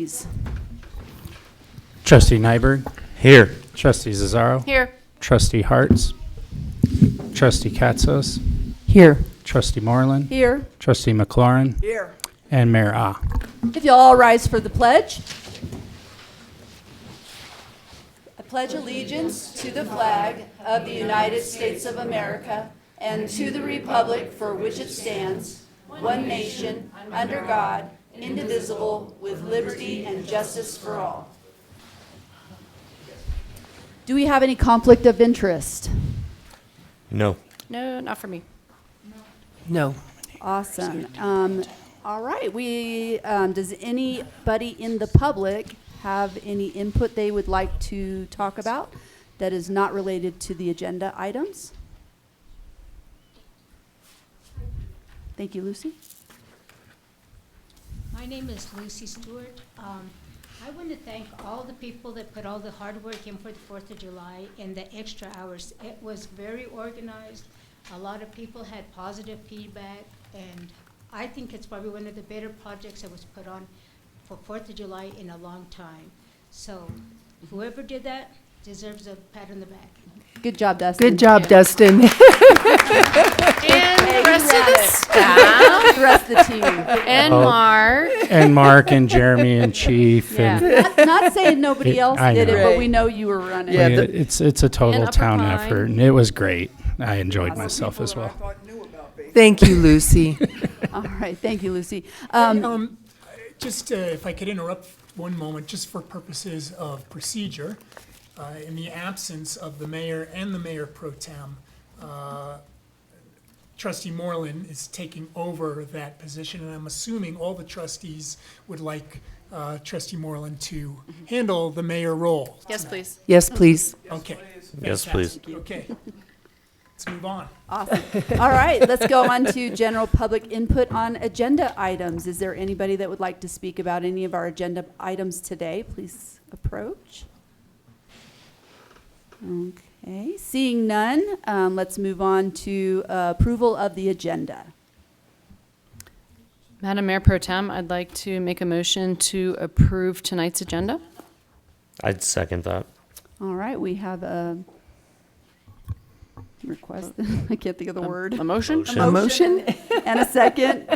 please. Trustee Nyberg. Here. Trustee Zazzaro. Here. Trustee Hartz. Trustee Katsos. Here. Trustee Moreland. Here. Trustee McLaurin. Here. And Mayor Ah. If you'll all rise for the pledge. I pledge allegiance to the flag of the United States of America and to the republic for which it stands, one nation, under God, indivisible, with liberty and justice for all. Do we have any conflict of interest? No. No, not for me. No. Awesome. All right. Does anybody in the public have any input they would like to talk about that is not related to the agenda items? Thank you, Lucy. My name is Lucy Stewart. I want to thank all the people that put all the hard work in for the 4th of July and the extra hours. It was very organized. A lot of people had positive feedback, and I think it's probably one of the better projects that was put on for 4th of July in a long time. So whoever did that deserves a pat on the back. Good job, Dustin. Good job, Dustin. And the rest of the staff. The rest of the team. And Oh. Mark. And Mark and Jeremy and Chief. Yeah. And Not saying nobody else I did it, know. but we know you were running. Yeah, it's a total Upper town Pine. effort, and it was great. I enjoyed myself as well. Thank you, Lucy. All right. Thank you, Lucy. Just if I could interrupt one moment, just for purposes of procedure, in the absence of the mayor and the mayor pro tem, Trustee Moreland is taking over that position, and I'm assuming all the trustees would like Trustee Moreland to handle the mayor role. Yes, please. Yes, please. Okay. Yes, please. Fantastic. Okay. Let's move on. Awesome. All right, let's go on to general public input on agenda items. Is there anybody that would like to speak about any of our agenda items today? Please approach. Okay, seeing none, let's move on to approval of the agenda. Madam Mayor Pro Tem, I'd like to make a motion to approve tonight's agenda. I'd second that. All right, we have a request, I can't think of the word, A motion? A motion? and a second.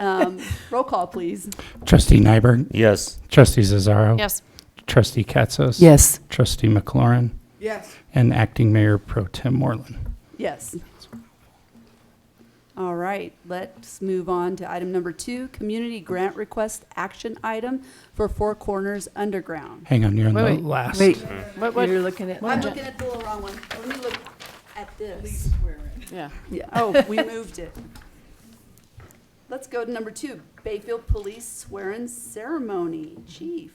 Roll call, please. Trustee Nyberg. Yes. Trustee Zazzaro. Yes. Trustee Katsos. Yes. Trustee McLaurin. Yes. And Acting Mayor Pro Tem Moreland. Yes. All right, let's move on to item number 2, community grant request action item for Four Corners Underground. Hang on, you're on Wait, the wait. last. Wait, What? you're looking at, I'm looking at the wrong one. Let me look at this. Yeah. Yeah. Oh, we moved it. Let's go to number 2, Bayfield Police Swearing Ceremony. Chief.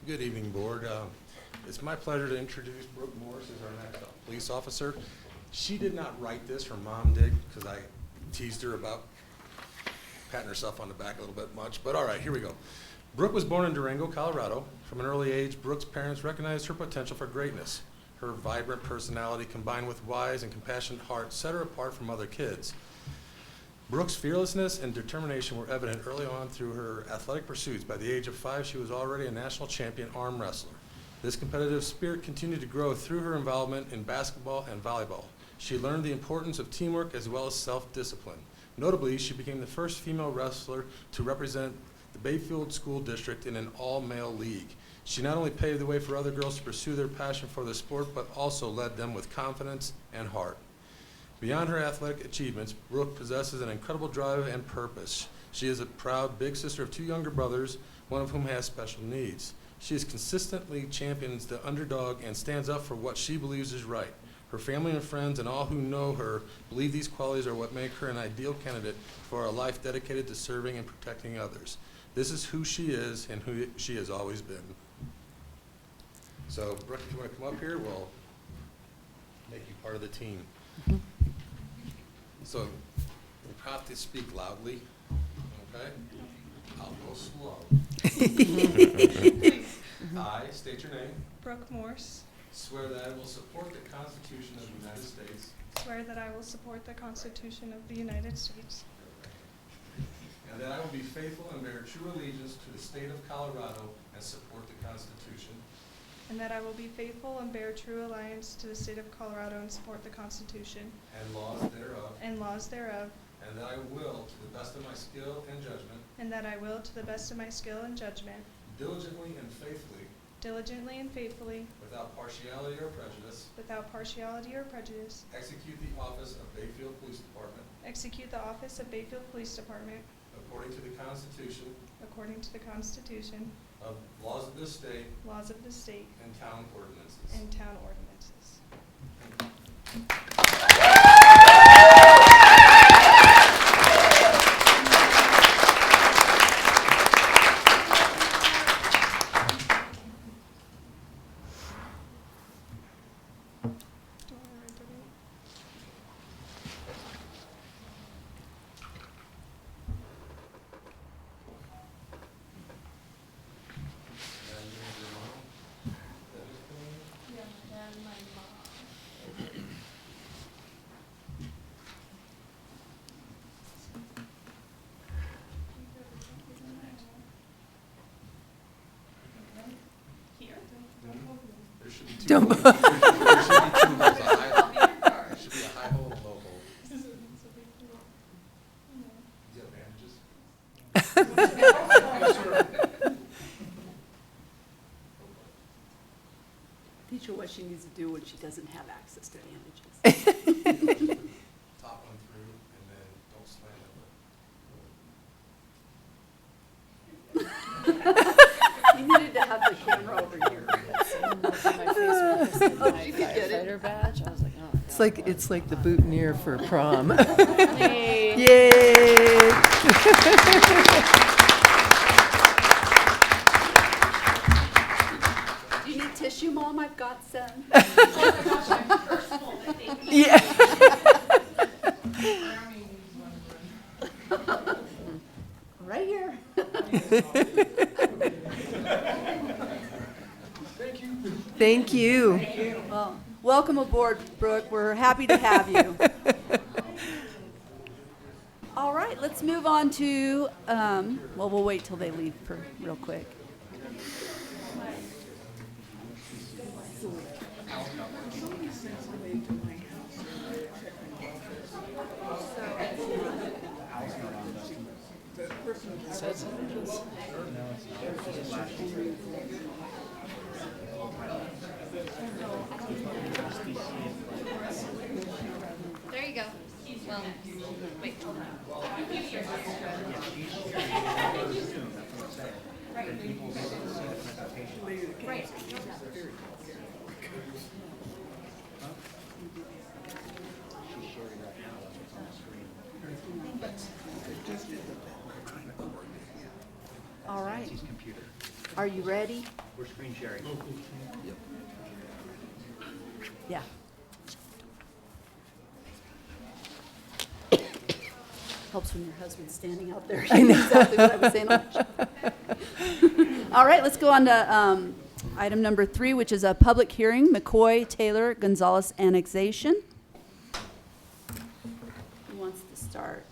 Good evening, Board. It's my pleasure to introduce Brooke Morris as our next police officer. She did not write this, her mom did, because I teased her about patting herself on the back a little bit much, but all right, here we go. Brooke was born in Durango, Colorado. From an early age, Brooke's parents recognized her potential for greatness. Her vibrant personality combined with wise and compassionate heart set her apart from other kids. Brooke's fearlessness and determination were evident early on through her athletic pursuits. By the age of 5, she was already a national champion arm wrestler. This competitive spirit continued to grow through her involvement in basketball and volleyball. She learned the importance of teamwork as well as self-discipline. Notably, she became the first female wrestler to represent the Bayfield School District in an all-male league. She not only paved the way for other girls to pursue their passion for the sport, but also led them with confidence and heart. Beyond her athletic achievements, Brooke possesses an incredible drive and purpose. She is a proud big sister of 2 younger brothers, one of whom has special needs. She is consistently champions the underdog and stands up for what she believes is right. Her family and friends and all who know her believe these qualities are what make her an ideal candidate for a life dedicated to serving and protecting others. This is who she is and who she has always been. So, Brooke, if you want to come up here, we'll make you part of the team. So, you have to speak loudly, okay? I'll go slow. I state your name. Brooke Morse, Swear that I will support the Constitution of the United States swear that I will support the Constitution of the United States and that I will be faithful and bear true allegiance to the state of Colorado and support the Constitution and that I will be faithful and bear true allegiance to the state of Colorado and support the Constitution and laws thereof, and laws thereof, and that I will, to the best of my skill and judgment, and that I will, to the best of my skill and judgment, diligently and faithfully, without partiality or prejudice, execute the office of Bayfield Police Department execute the office of Bayfield Police Department according to the Constitution according to the Constitution, of laws of this state laws of the state, and town ordinances. and town ordinances. Do you want to write the name? And your mom, that is clean. Yeah, and my mom. Here? There should be two. Don't- holes. There should be 2 holes, there should be a high hole and a low hole. Do you have bandages? Teach her what she needs to do when she doesn't have access to bandages. Top one through, and then don't slam it. You needed to have the camera over here. Oh, she could get it. Firefighter badge, I was like, oh. It's like the boutonniere for prom. Hey. Yay! Do you need tissue, Mom? I've got some. Yeah. Right here. Thank you. Well, welcome aboard, Brooke. We're happy to have you. All right, let's move on to, well, we'll wait till they leave for real quick. There you go. Well, wait. Right. All right. Are you ready? We're screen sharing. Yeah. Helps when your husband's standing out there. I know exactly what I was saying. All right, let's go on to item number 3, which is a public hearing, McCoy Taylor Gonzalez annexation. Who wants to start?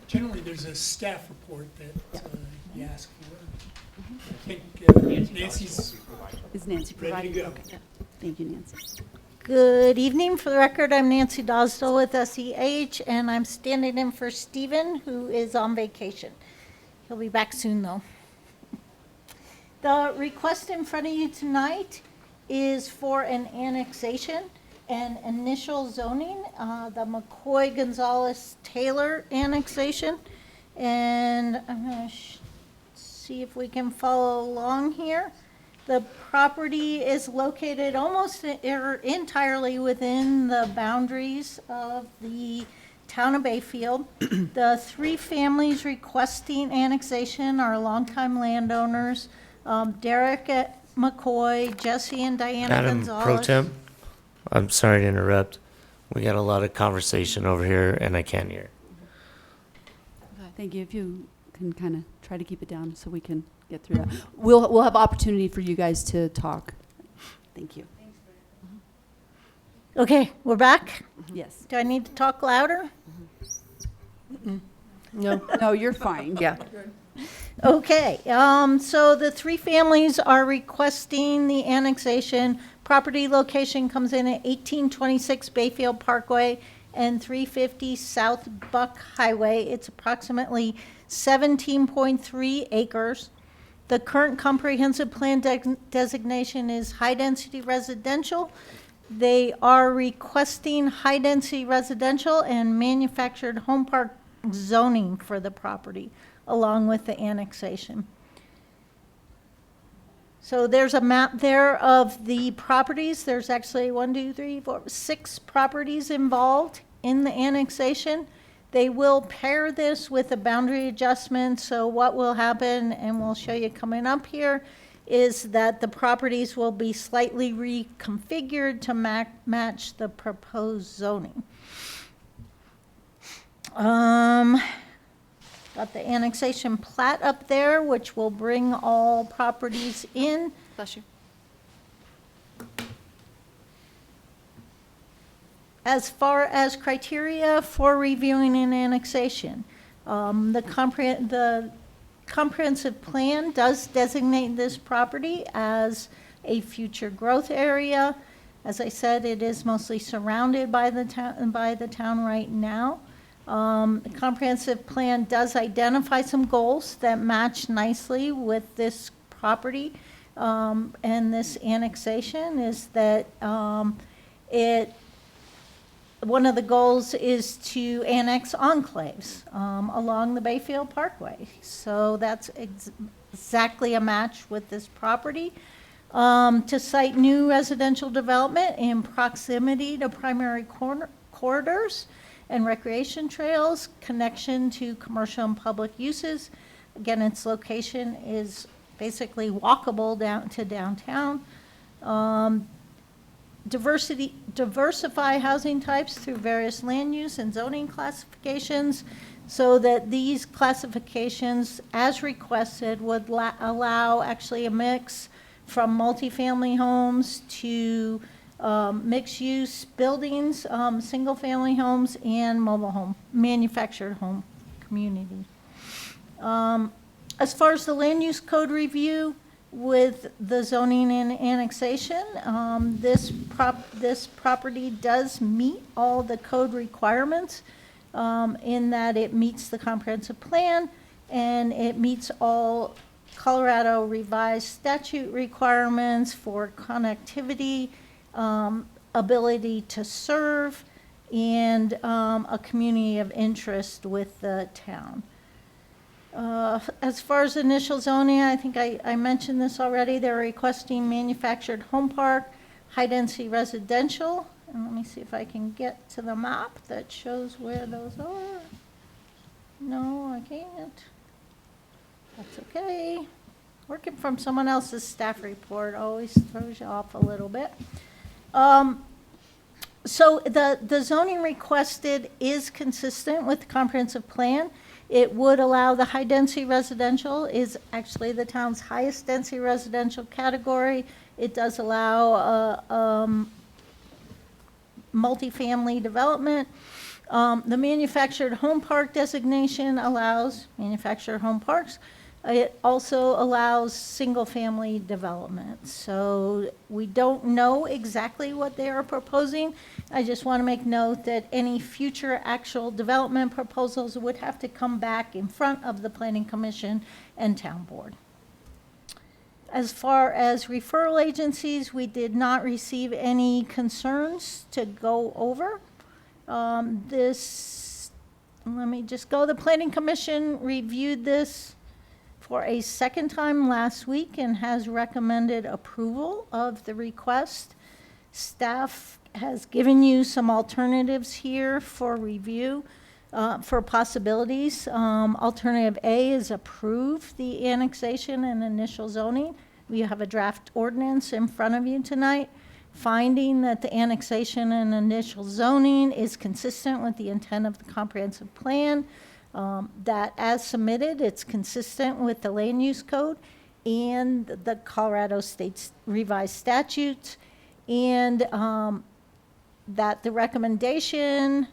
Generally, there's a staff report that you ask for. I think Nancy's Is Nancy ready to providing? go. Okay. Yeah. Thank you, Nancy. Good evening. For the record, I'm Nancy Dosdell with SEH, and I'm standing in for Stephen, who is on vacation. He'll be back soon, though. The request in front of you tonight is for an annexation and initial zoning, the McCoy-Gonzalez-Taylor annexation. And I'm going to see if we can follow along here. The property is located almost entirely within the boundaries of the town of Bayfield. The 3 families requesting annexation are longtime landowners, Derek McCoy, Jesse and Diana Madam Gonzalez. Pro Tem, I'm sorry to interrupt. We got a lot of conversation over here, and I can't hear. Thank you. If you can kind of try to keep it down so we can get through that. We'll have opportunity for you guys to talk. Thank you. Okay, we're back. Yes. Do I need to talk louder? No, No, you're fine. yeah. Okay, so the three families are requesting the annexation. Property location comes in at 1826 Bayfield Parkway and 350 South Buck Highway. It's approximately 17.3 acres. The current comprehensive plan designation is high-density residential. They are requesting high-density residential and manufactured home park zoning for the property, along with the annexation. So there's a map there of the properties. There's actually 6 properties involved in the annexation. They will pair this with a boundary adjustment. So what will happen, and we'll show you coming up here, is that the properties will be slightly reconfigured to match the proposed zoning. Got the annexation plat up there, which will bring all properties in. Bless you. As far as criteria for reviewing an annexation, the comprehensive plan does designate this property as a future growth area. As I said, it is mostly surrounded by the town right now. The comprehensive plan does identify some goals that match nicely with this property, and this annexation is that one of the goals is to annex enclaves along the Bayfield Parkway. So that's exactly a match with this property. To site new residential development in proximity to primary corridors and recreation trails, connection to commercial and public uses. Again, its location is basically walkable down to downtown. Diversify housing types through various land use and zoning classifications so that these classifications, as requested, would allow actually a mix from multifamily homes to mixed-use buildings, single-family homes, and mobile home, manufactured home community. As far as the land use code review with the zoning and annexation, this property does meet all the code requirements in that it meets the comprehensive plan and it meets all Colorado revised statute requirements for connectivity, ability to serve, and a community of interest with the town. As far as initial zoning, I think I mentioned this already. They're requesting manufactured home park, high-density residential. And let me see if I can get to the map that shows where those are. No, I can't. That's okay. Working from someone else's staff report always throws you off a little bit. So the zoning requested is consistent with the comprehensive plan. It would allow the high-density residential, is actually the town's highest density residential category. It does allow multifamily development. The manufactured home park designation allows manufactured home parks. It also allows single-family development. So we don't know exactly what they are proposing. I just want to make note that any future actual development proposals would have to come back in front of the Planning Commission and Town Board. As far as referral agencies, we did not receive any concerns to go over. Let me just go. The Planning Commission reviewed this for a second time last week and has recommended approval of the request. Staff has given you some alternatives here for review, for possibilities. Alternative A is approve the annexation and initial zoning. We have a draft ordinance in front of you tonight, finding that the annexation and initial zoning is consistent with the intent of the comprehensive plan. That as submitted, it's consistent with the land use code and the Colorado State's revised statutes, and that the recommendation,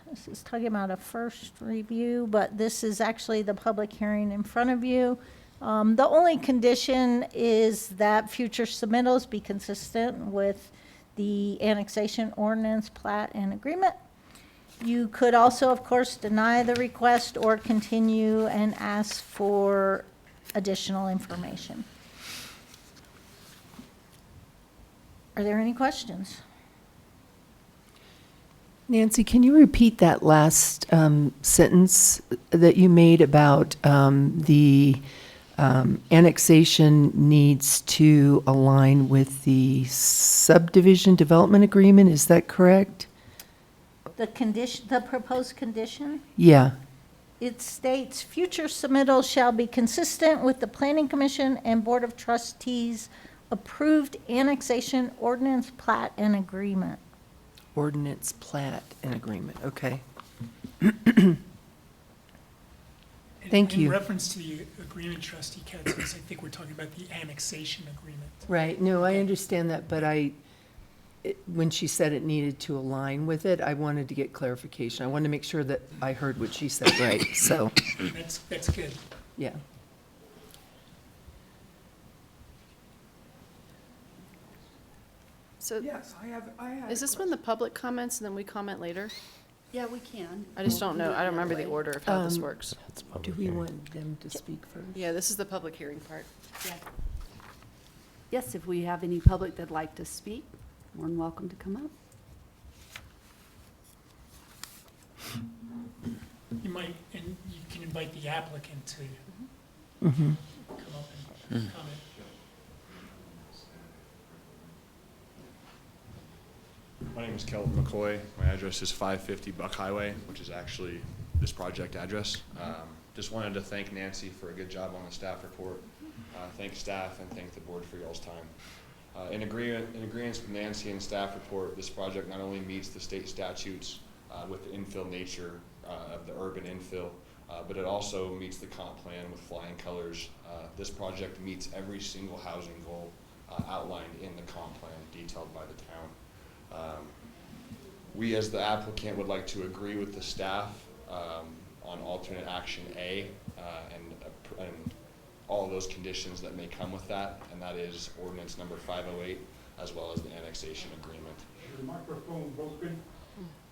This is talking about a first review, but this is actually the public hearing in front of you. The only condition is that future submittals be consistent with the annexation ordinance, plat, and agreement. You could also, of course, deny the request or continue and ask for additional information. Are there any questions? Nancy, can you repeat that last sentence that you made about the annexation needs to align with the subdivision development agreement? Is that correct? The condition, the proposed condition? Yeah. It states, future submittals shall be consistent with the Planning Commission and Board of Trustees approved annexation ordinance, plat, and agreement. Ordinance, plat, and agreement. Okay. Thank In you. reference to the agreement, Trustee Katsas, I think we're talking about the annexation agreement. Right. No, I understand that, but when she said it needed to align with it, I wanted to get clarification. I wanted to make sure that I heard what she said right. So, That's good. yeah. So Yes, I have. is this when the public comments and then we comment later? Yeah, we can. I just don't know. I don't remember the order of how this works. That's Do public we hearing. want them to speak first? Yeah, this is the public hearing part. Yes, if we have any public that'd like to speak, more than welcome to come up. You might, and you can invite the applicant to Mm-hmm. come up and comment. My name is Kelvin McCoy. My address is 550 Buck Highway, which is actually this project address. Just wanted to thank Nancy for a good job on the staff report. Thank staff and thank the board for y'all's time. In agreement with Nancy and staff report, this project not only meets the state statutes with the infill nature of the urban infill, but it also meets the comp plan with flying colors. This project meets every single housing goal outlined in the comp plan detailed by the town. We as the applicant would like to agree with the staff on alternate action A and all of those conditions that may come with that, and that is ordinance number 508 as well as the annexation agreement. Is your microphone broken?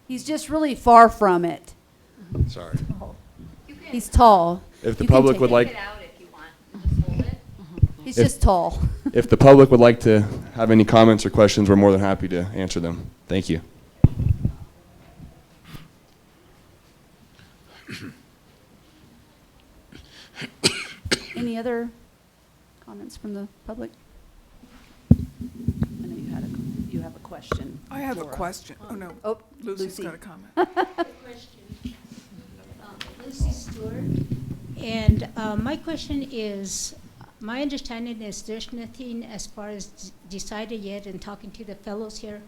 He's just really far from it. Sorry. He's tall. If the You can public take would it. like, Take it out if you want. Just hold it. He's if- just tall. if the public would like to have any comments or questions, we're more than happy to answer them. Thank you. Any other comments from the public? I know you have a question. I have a Laura. question. Oh, no. Oh, Lucy's Lucy. got a comment. Lucy Stewart. And my question is, my understanding is there's nothing as far as decided yet in talking to the fellows here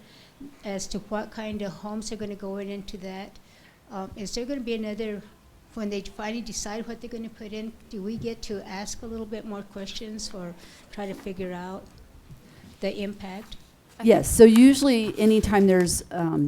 as to what kind of homes are going to go into that. Is there going to be another, when they finally decide what they're going to put in, do we get to ask a little bit more questions or try to figure out the impact? Yes, so usually anytime there's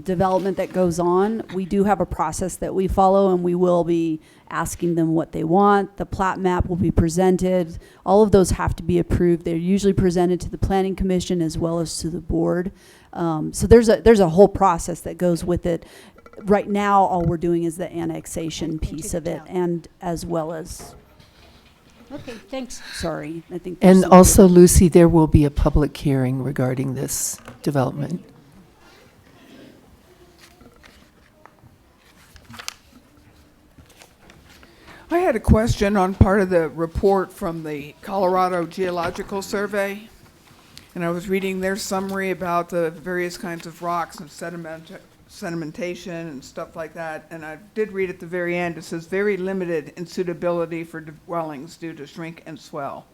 development that goes on, we do have a process that we follow, and we will be asking them what they want. The plat map will be presented. All of those have to be approved. They're usually presented to the Planning Commission as well as to the board. So there's a whole process that goes with it. Right now, all we're doing is the annexation piece of it, and as well as, Okay, thanks. sorry, I think. there's And something- also, Lucy, there will be a public hearing regarding this development. I had a question on part of the report from the Colorado Geological Survey. And I was reading their summary about the various kinds of rocks and sedimentation and stuff like that. And I did read at the very end, it says very limited in suitability for dwellings due to shrink and swell.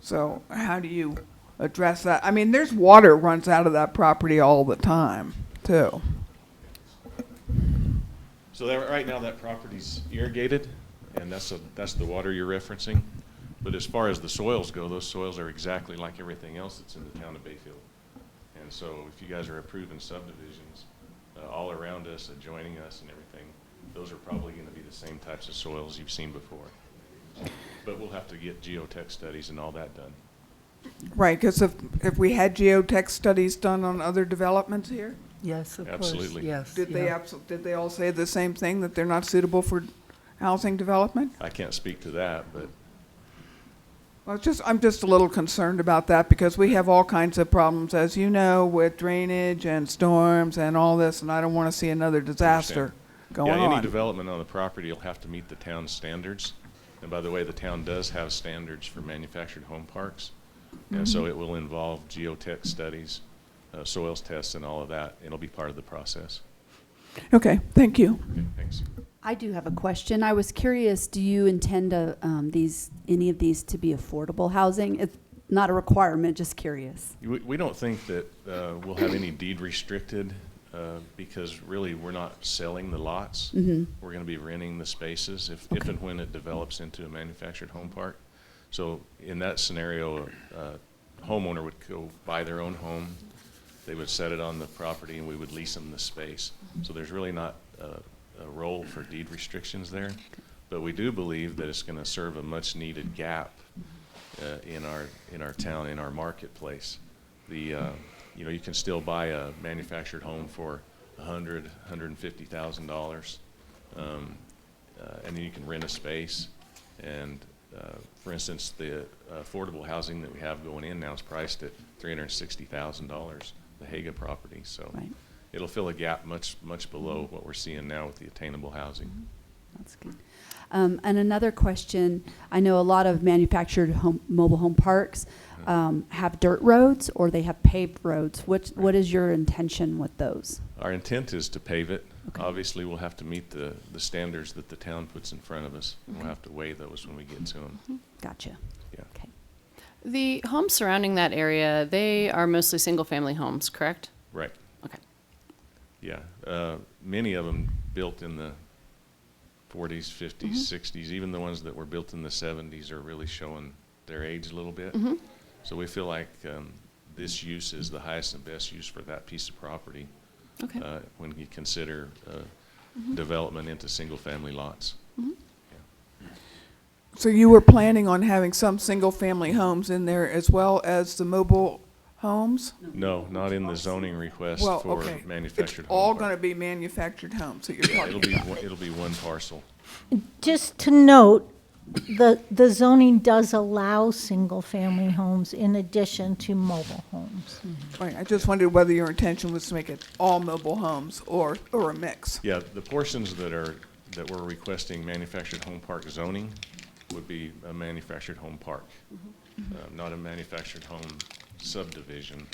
So how do you address that? I mean, there's water runs out of that property all the time, too. So right now that property's irrigated, and that's the water you're referencing. But as far as the soils go, those soils are exactly like everything else that's in the town of Bayfield. And so if you guys are approving subdivisions, all around us, adjoining us and everything, those are probably going to be the same types of soils you've seen before. But we'll have to get geotech studies and all that done. Right, because if we had geotech studies done on other developments here, Yes, of course. Absolutely. Yes. did yeah. they all say the same thing, that they're not suitable for housing development? I can't speak to that, but Well, I'm just a little concerned about that because we have all kinds of problems, as you know, with drainage and storms and all this, and I don't want to see another disaster going yeah, any on. development on the property will have to meet the town's standards. And by the way, the town does have standards for manufactured home parks. And so it will involve geotech studies, soils tests and all of that. It'll be part of the process. Okay, thank you. Okay, thanks. I do have a question. I was curious, do you intend to, any of these to be affordable housing? It's not a requirement, just curious. We don't think that we'll have any deed restricted because really we're not selling the lots. Mm-hmm. We're going to be renting the spaces if and when it develops into a manufactured home park. So in that scenario, a homeowner would go buy their own home. They would set it on the property and we would lease them the space. So there's really not a role for deed restrictions there. But we do believe that it's going to serve a much needed gap in our town, in our marketplace. You can still buy a manufactured home for $150,000, and then you can rent a space. And for instance, the affordable housing that we have going in now is priced at $360,000, the Haga property. So Right. it'll fill a gap much below what we're seeing now with the attainable housing. That's good. And another question, I know a lot of manufactured mobile home parks have dirt roads or they have paved roads. What is your intention with those? Our intent is to pave it. Okay. Obviously, we'll have to meet the standards that the town puts in front of us. And we'll have to weigh those when we get to them. Gotcha. Yeah. Okay. The homes surrounding that area, they are mostly single-family homes, correct? Right. Okay. Yeah. Many of them built in the 40s, 50s, 60s. Even the ones that were built in the 70s are really showing their age a little bit. So we feel like this use is the highest and best use for that piece of property Okay. when you consider development into single-family lots. So you were planning on having some single-family homes in there as well as the mobile homes? No, not in the zoning request Well, for okay. manufactured It's home all park. going to be manufactured homes that you're Yeah, talking about? it'll be one parcel. Just to note, the zoning does allow single-family homes in addition to mobile homes. Right, I just wondered whether your intention was to make it all mobile homes or a mix. Yeah, the portions that we're requesting manufactured home park zoning would be a manufactured home park, not a manufactured home subdivision.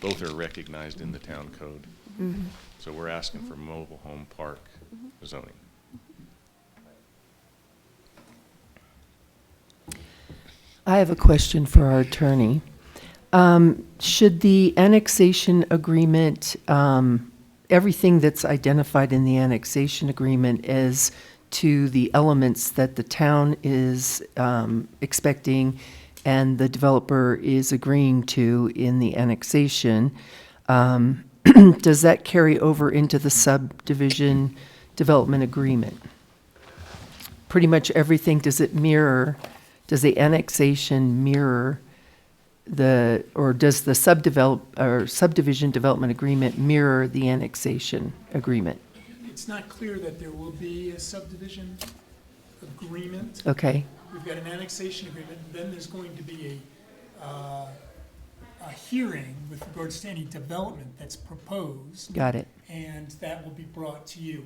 Both are recognized in the town code. So we're asking for mobile home park zoning. I have a question for our attorney. Should the annexation agreement, everything that's identified in the annexation agreement as to the elements that the town is expecting and the developer is agreeing to in the annexation, does that carry over into the subdivision development agreement? Pretty much everything, does the annexation mirror does the subdivision development agreement mirror the annexation agreement? It's not clear that there will be a subdivision agreement. Okay, We've got an annexation agreement, then there's going to be a hearing with regards to any development that's proposed, got it. and that will be brought to you.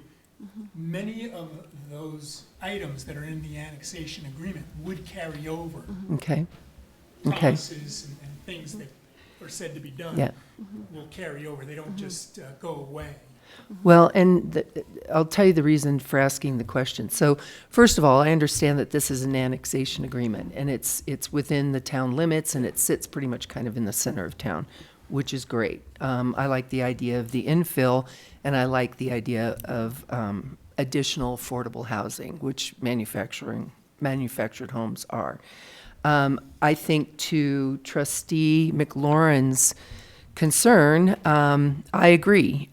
Many of those items that are in the annexation agreement would carry over. Okay, okay, Promises and things that are said to be done yeah. will carry over. They don't just go away. Well, and I'll tell you the reason for asking the question. So, first of all, I understand that this is an annexation agreement, and it's within the town limits, and it sits pretty much kind of in the center of town, which is great. I like the idea of the infill, and I like the idea of additional affordable housing, which manufactured homes are. I think to Trustee McLaurin's concern, I agree.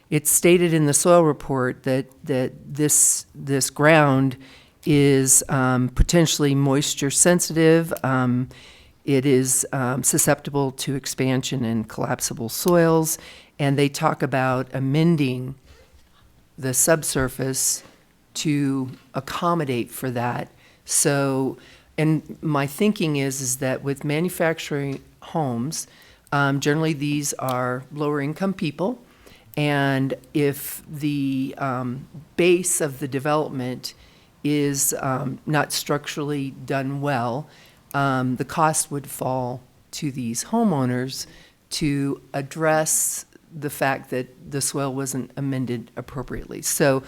it's stated in the soil report that this ground is potentially moisture sensitive. It is susceptible to expansion and collapsible soils, and they talk about amending the subsurface to accommodate for that. So, and my thinking is that with manufacturing homes, generally these are lower income people, and if the base of the development is not structurally done well, the cost would fall to these homeowners to address the fact that the soil wasn't amended appropriately. So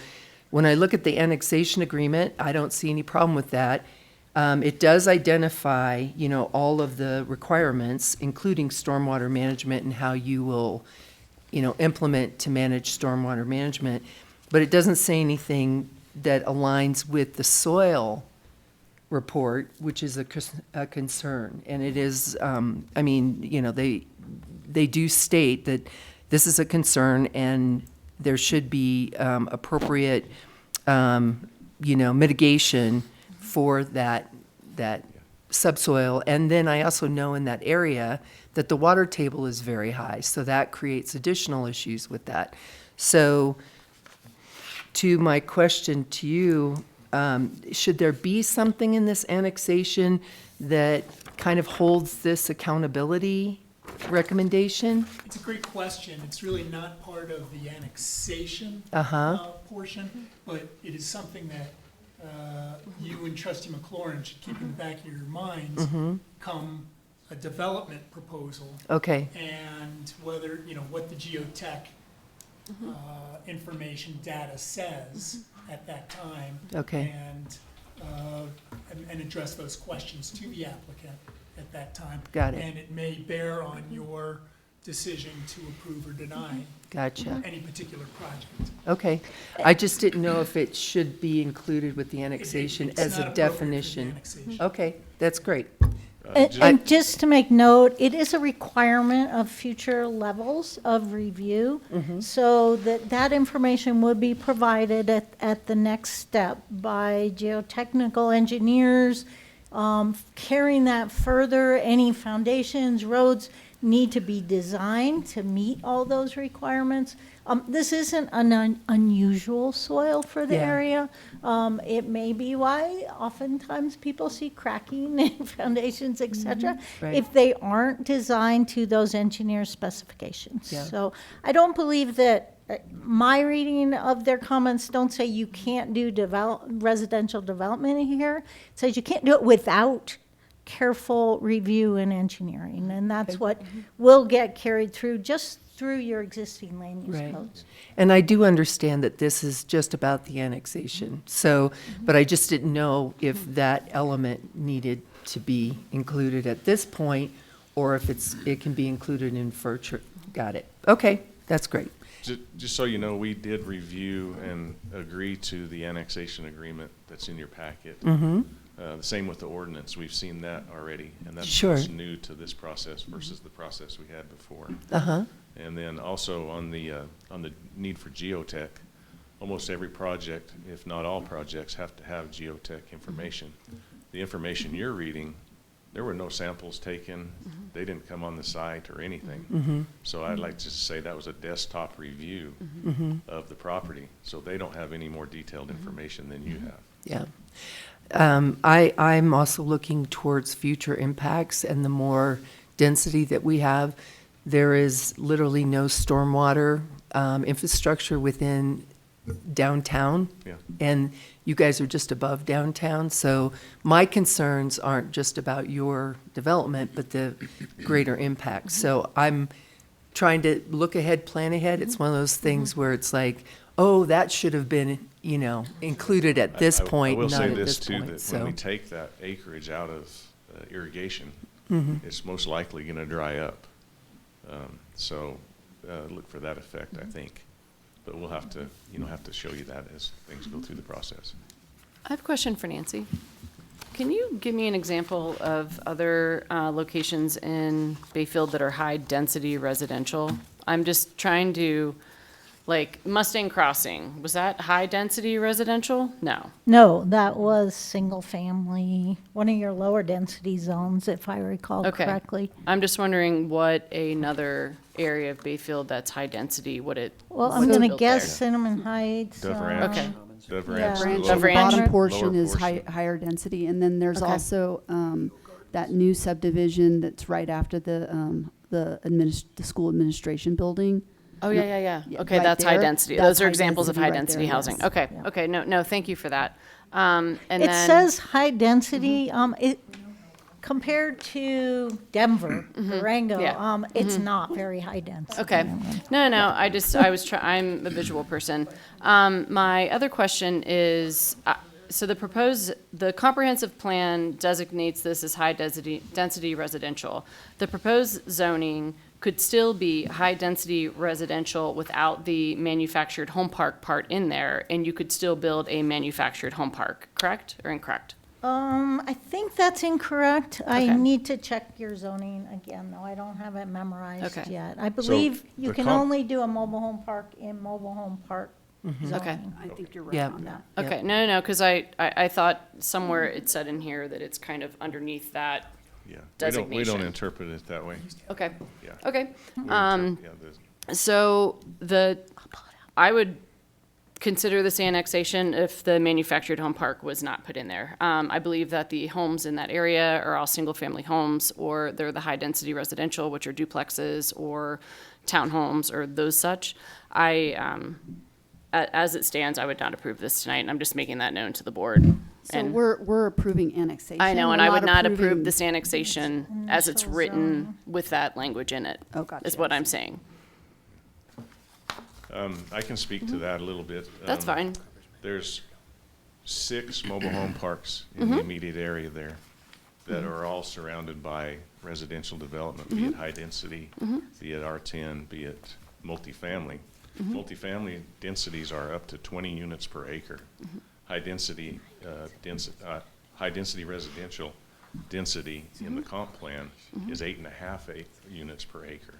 when I look at the annexation agreement, I don't see any problem with that. It does identify, all of the requirements, including stormwater management and how you will, implement to manage stormwater management. But it doesn't say anything that aligns with the soil report, which is a concern. And it is, they do state that this is a concern and there should be appropriate, mitigation for that subsoil. And then I also know in that area that the water table is very high, so that creates additional issues with that. So to my question to you, should there be something in this annexation that kind of holds this accountability recommendation? It's a great question. It's really not part of the annexation portion, but it is something that you and Trustee McLaurin should keep in the back of your minds come a development proposal. Okay, And whether, what the geotech information data says at that time. okay, And address those questions to the applicant at that time. Got it. And it may bear on your decision to approve or deny gotcha. any particular project. Okay, I just didn't know if it should be included with the annexation It's as not a appropriate for the definition. annexation. Okay, that's great. And just to make note, it is a requirement of future levels of review, so that information would be provided at the next step by geotechnical engineers. Carrying that further, any foundations, roads need to be designed to meet all those requirements. This isn't an unusual soil for the Yeah. area. It may be why oftentimes people see cracking in foundations, et cetera, Right. if they aren't designed to those engineer specifications. Yeah. So I don't believe that, my reading of their comments don't say you can't do residential development here. It says you can't do it without careful review and engineering, and that's what will get carried through just through your existing land use Right. codes. And I do understand that this is just about the annexation, so, but I just didn't know if that element needed to be included at this point, or if it can be included in future. Got it. Okay, that's great. Just so you know, we did review and agree to the annexation agreement that's in your packet. Mm-hmm. The same with the ordinance. We've seen that already, and that's Sure. what's new to this process versus the process we had before. Uh-huh, And then also on the need for geotech, almost every project, if not all projects, have to have geotech information. The information you're reading, there were no samples taken. They didn't come on the site or anything. So I'd like to say that was a desktop review of the property. So they don't have any more detailed information than you have. yeah. I'm also looking towards future impacts, and the more density that we have, there is literally no stormwater infrastructure within downtown. Yeah. And you guys are just above downtown, so my concerns aren't just about your development, but the greater impact. So I'm trying to look ahead, plan ahead. It's one of those things where it's like, oh, that should have been, included at this point, I will not say at this this too, point, that when we so. take that acreage out of irrigation, it's most likely gonna dry up. So, look for that effect, I think. But we'll have to, have to show you that as things go through the process. I have a question for Nancy. Can you give me an example of other locations in Bayfield that are high-density residential? I'm just trying to Like Mustang Crossing, was that high-density residential? No. No, that was single family, one of your lower density zones, if I recall Okay. correctly. I'm just wondering what another area of Bayfield that's high-density, Well, I'm what's gonna built guess there? Cinnamon Heights. Dove Ranch. Okay. Dove Yeah. Ranch. Branch. Dove The Ranch? bottom portion Lower is portion. higher density, and then there's Okay. also that new subdivision that's right after the school administration building. Oh, yeah. Yeah, Okay, right that's there. high-density. That's Those are high examples of density right high-density there, housing. yes. Okay, Yeah. okay, no, thank you for that. And It then. says high density, it, compared to Denver, Durango, Mm-hmm. Yeah. it's not very high density. Okay. No, I'm a visual person. My other question is, so the comprehensive plan designates this as high density residential. The proposed zoning could still be high density residential without the manufactured home park part in there, and you could still build a manufactured home park, correct or incorrect? I think that's incorrect. I Okay. need to check your zoning again, though. I don't have it memorized Okay. yet. I believe you the can only do a mobile home park in mobile home park Okay. zoning. I think you're right Yeah. on that. Okay, no, because I thought somewhere it said in here that it's kind of underneath that. Yeah. We don't Designation. interpret it that way. Okay. Yeah. Okay. We interpret- yeah, So I would consider this annexation if the manufactured home park was not put in there. I believe that the homes in that area are all single-family homes, or they're the high-density residential, which are duplexes or townhomes or those such. As it stands, I would not approve this tonight, and I'm just making that known to the board. So And we're approving annexation. I know, and We're I would not approve approving- this annexation as it's Initial written zone. with that language in it, Oh, gotcha. is what I'm saying. I can speak to that a little bit. That's fine. There's 6 mobile home parks in the immediate area there that are all surrounded by residential development, be it high density, be it R10, be it multifamily. Multifamily densities are up to 20 units per acre. High density residential density in the comp plan is 8.5 units per acre.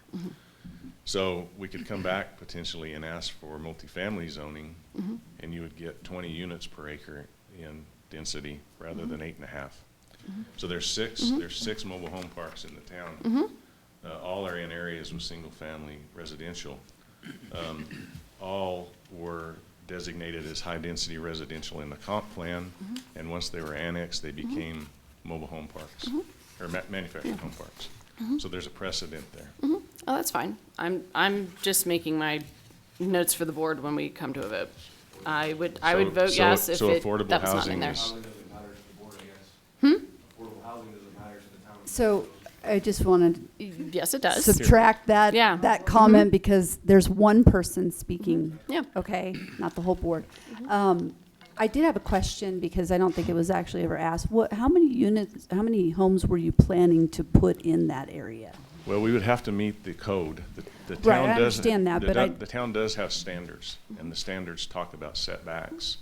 So we could come back potentially and ask for multifamily zoning, and you would get 20 units per acre in density rather than 8.5. So there's six mobile home parks in the town. All are in areas with single-family residential. All were designated as high-density residential in the comp plan, and once they were annexed, they became mobile home parks, or manufactured home parks. So there's a precedent there. Oh, that's fine. I'm just making my notes for the board when we come to a vote. I would vote yes if So that affordable was not in housing there. is, So I just wanted Yes, it to does. subtract that, Yeah. that comment because there's one person speaking. Yeah. Okay, not the whole board. I did have a question because I don't think it was actually ever asked. How many homes were you planning to put in that area? well, we would have to meet the code. The Right, town I does- understand that, the but do- I- The town does have standards, and the standards talk about setbacks,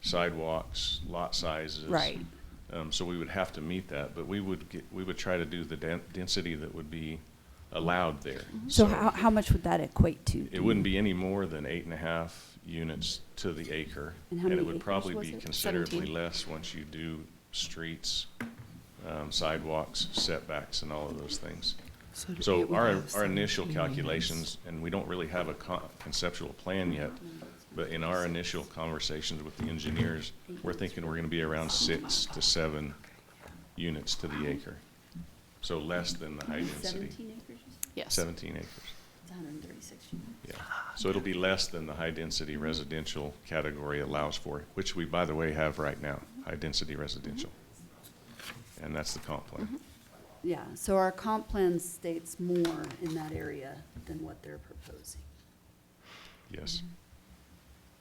sidewalks, lot sizes. Right. So we would have to meet that, but we would try to do the density that would be allowed there. So how much would that equate to? It wouldn't be any more than 8.5 units to the acre. And how many it would acres probably was be it? considerably 17. less once you do streets, sidewalks, setbacks, and all of those things. So our initial calculations, and we don't really have a conceptual plan yet, but in our initial conversations with the engineers, we're thinking we're gonna be around 6 to 7 units to the acre. So less than the high density. 17 acres? Yes. 17 acres. It's 136 units. Yeah, so it'll be less than the high-density residential category allows for, which we, by the way, have right now, high-density residential. And that's the comp plan. Yeah, so our comp plan states more in that area than what they're proposing. Yes.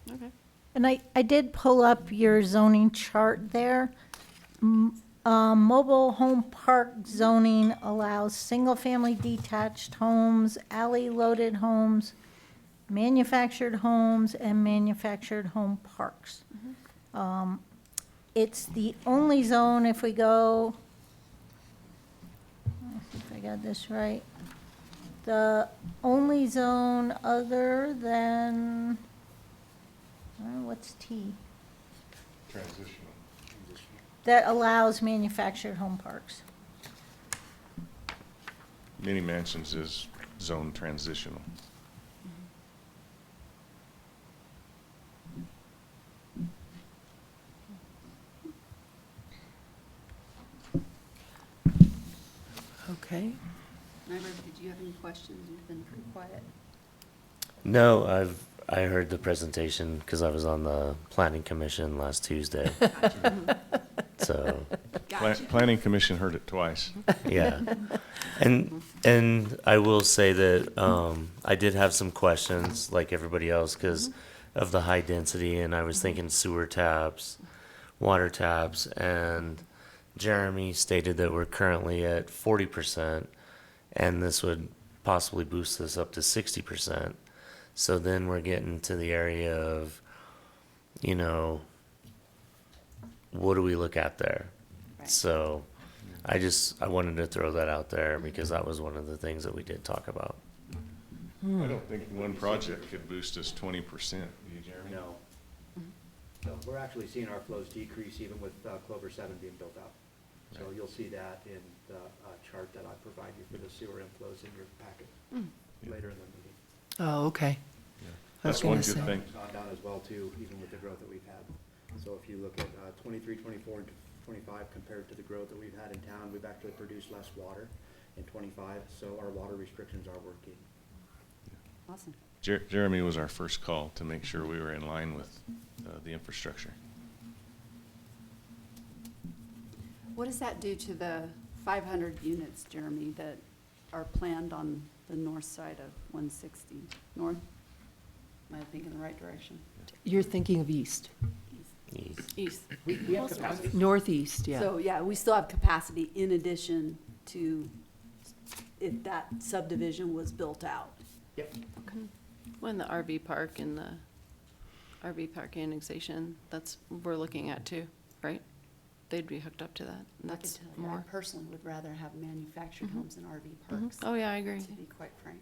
Okay. And I did pull up your zoning chart there. Mobile home park zoning allows single-family detached homes, alley-loaded homes, manufactured homes, and manufactured home parks. It's the only zone, if we go, let's see if I got this right. the only zone other than, what's T? Transitional. That allows manufactured home parks. Mini mansions is zone transitional. Okay. Nyberg, did you have any questions? You've been pretty quiet. No, I heard the presentation because I was on the planning commission last Tuesday. So, Gotcha. Planning Commission heard it twice. yeah. And I will say that I did have some questions like everybody else because of the high density, and I was thinking sewer taps, water taps, and Jeremy stated that we're currently at 40%, and this would possibly boost this up to 60%. So then we're getting to the area of, you know, what do we look at there? Right. So I wanted to throw that out there because that was one of the things that we did talk about. I don't think one project could boost us 20%. Do you, Jeremy? No. So we're actually seeing our flows decrease even with Clover 7 being built out. So Right. you'll see that in the chart that I provide you for the sewer inflows in your packet later in the meeting. Oh, okay. I was That's one gonna good say. thing. It's gone down as well too, even with the growth that we've had. So if you look at 23, 24, and 25 compared to the growth that we've had in town, we've actually produced less water in 25, so our water restrictions are working. Awesome. Jeremy was our first call to make sure we were in line with the infrastructure. What does that do to the 500 units, Jeremy, that are planned on the north side of 160 north? Am I thinking the right direction? You're thinking of east, East. We have capacity. northeast, yeah. So, yeah, we still have capacity in addition to if that subdivision was built out. Yep. When the RV park and the RV park annexation, we're looking at too, right? They'd be hooked up to that, and I could that's tell you, I more. personally would rather have manufactured homes than RV parks, Oh, yeah, I agree. to be quite frank.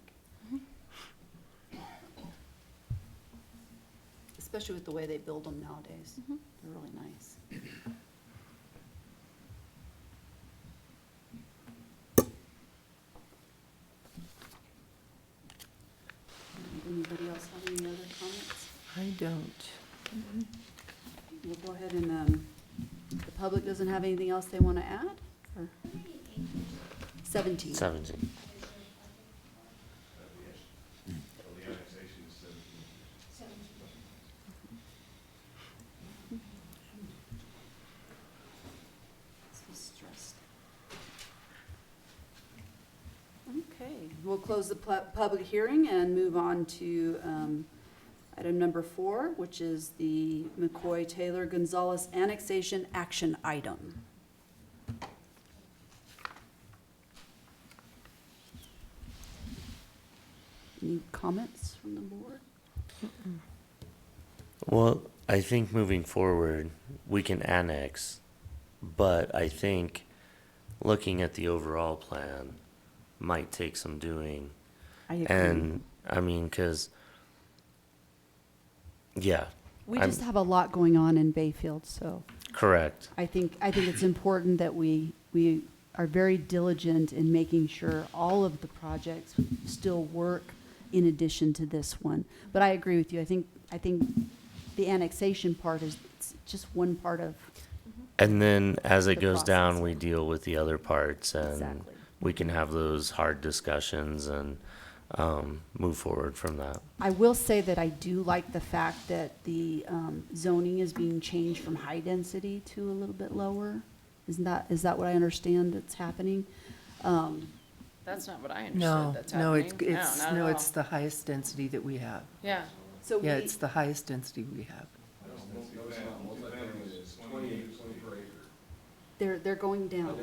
Especially with the way they build them nowadays. They're really nice. Anybody else have any other comments? I don't. We'll go ahead and, the public doesn't have anything else they want to add? Or 17. 17. Okay, we'll close the public hearing and move on to item number 4, which is the McCoy-Taylor-Gonzalez annexation action item. Any comments from the board? Well, I think moving forward, we can annex, but I think looking at the overall plan might take some doing. I agree. And, I mean, because, yeah. We I'm- just have a lot going on in Bayfield, so Correct. I think it's important that we are very diligent in making sure all of the projects still work in addition to this one. But I agree with you. I think the annexation part is just one part of, And then as it The goes down, process. we deal with the other parts and Exactly. we can have those hard discussions and move forward from that. I will say that I do like the fact that the zoning is being changed from high density to a little bit lower. Is that what I understand that's happening? That's not what I No, understood that's no, happening. it's, not at no, all. it's the highest density that we have. Yeah. So Yeah, we, it's the highest density we have. they're going down.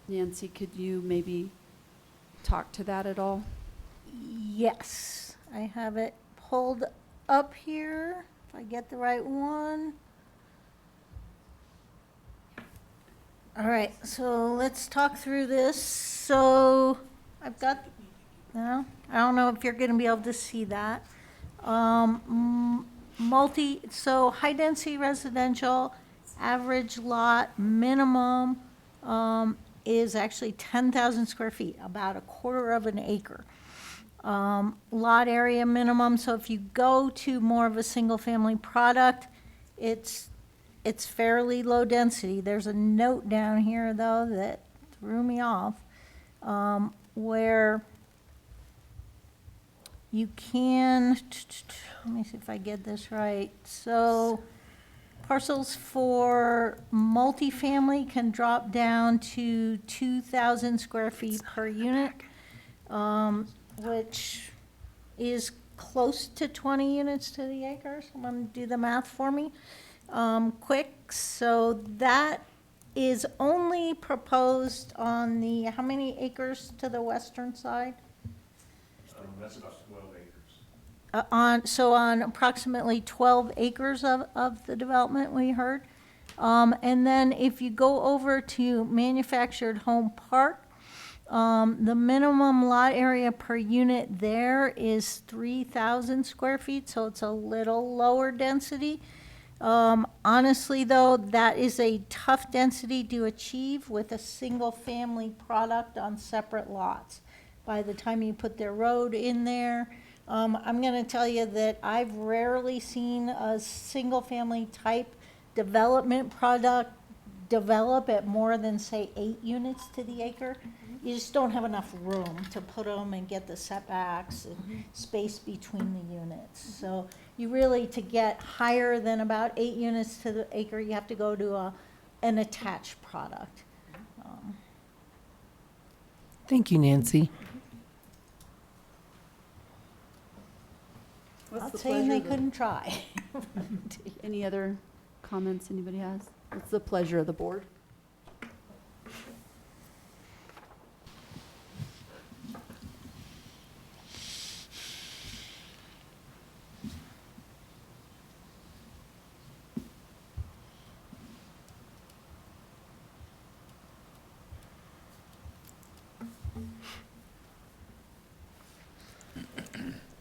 Nancy, could you maybe talk to that at all? Yes, I have it pulled up here, if I get the right one. All right, so let's talk through this. So I've got, no, I don't know if you're gonna be able to see that. So high-density residential, average lot minimum, is actually 10,000 square feet, about a quarter of an acre. Lot area minimum, so if you go to more of a single-family product, it's fairly low density. There's a note down here, though, that threw me off, where you can, let me see if I get this right. So parcels for multifamily can drop down to 2,000 square feet per unit, which is close to 20 units to the acre. Someone do the math for me quick. So that is only proposed on the, how many acres to the western side? That's about 12 acres. On approximately 12 acres of the development we heard. And then if you go over to manufactured home park, the minimum lot area per unit there is 3,000 square feet, so it's a little lower density. Honestly, though, that is a tough density to achieve with a single-family product on separate lots. By the time you put their road in there, I'm going to tell you that I've rarely seen a single-family type development product develop at more than, say, 8 units to the acre. You just don't have enough room to put them and get the setbacks and space between the units. So you really, to get higher than about 8 units to the acre, you have to go to an attached product. Thank you, Nancy. Not saying they couldn't try. Any other comments anybody has? What's the pleasure of the board?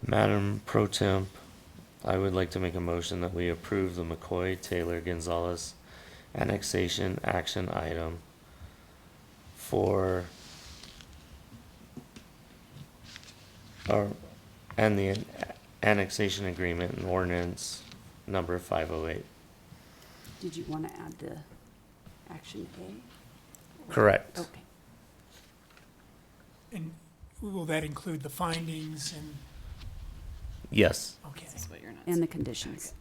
Madam Pro Temp, I would like to make a motion that we approve the McCoy Taylor Gonzalez annexation action item and the annexation agreement and ordinance number 508. Did you want to add the action A? Correct. Okay. And will that include the findings and, Yes. okay. This is what you're not And the conditions.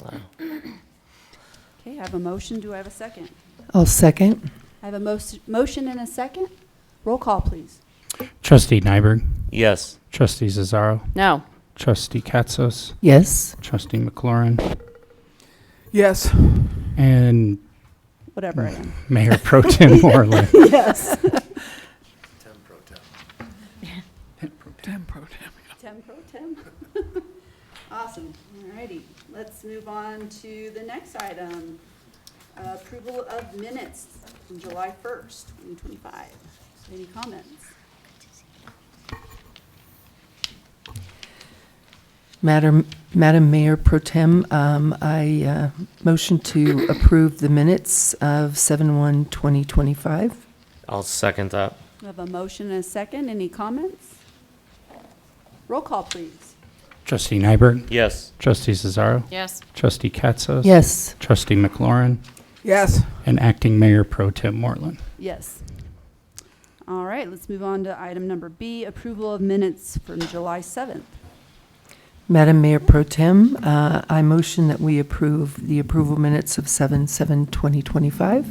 Wow. Okay, I have a motion. Do I have a second? I'll second. I have a motion and a second. Roll call, please. Trustee Nyberg, Yes. Trustee Cesaro, No. Trustee Katsas, Yes. Trustee McLaurin, Yes. and Whatever I am. Mayor Pro Tem Moreland. Yes. Tem pro tem. Tem pro tem. Tem pro tem. Awesome. All righty. Let's move on to the next item. Approval of minutes from July 1st, 2025. Any comments? Madam Mayor Pro Tem, I motion to approve the minutes of 7/1/2025. I'll second that. We have a motion and a second. Any comments? Roll call, please. Trustee Nyberg, Yes. Trustee Cesaro, Yes. Trustee Katsas. Yes. Trustee McLaurin, Yes. and Acting Mayor Pro Tem Moreland. Yes. All right, let's move on to item number B, approval of minutes from July 7th. Madam Mayor Pro Tem, I motion that we approve the approval minutes of 7/7/2025.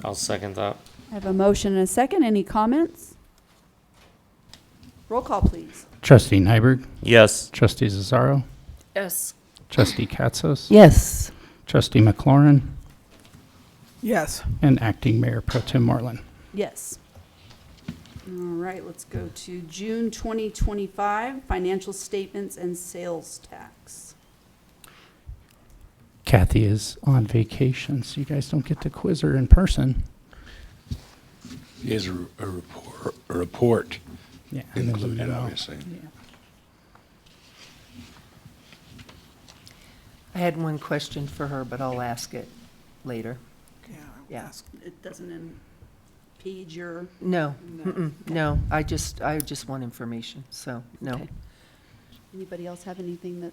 I'll second that. I have a motion and a second. Any comments? Roll call, please. Trustee Nyberg, Yes. Trustee Cesaro, Yes. Trustee Katsas. Yes. Trustee McLaurin, Yes. and Acting Mayor Pro Tem Moreland. Yes. All right, let's go to June 2025, financial statements and sales tax. Kathy is on vacation, so you guys don't get to quiz her in person. is a report Yeah. and then the included, memo. obviously. Yeah. I had one question for her, but I'll ask it later. Yeah, I will Yeah. ask. It doesn't impede your, No, No. no, I just want information, so, no. Okay. Anybody else have anything that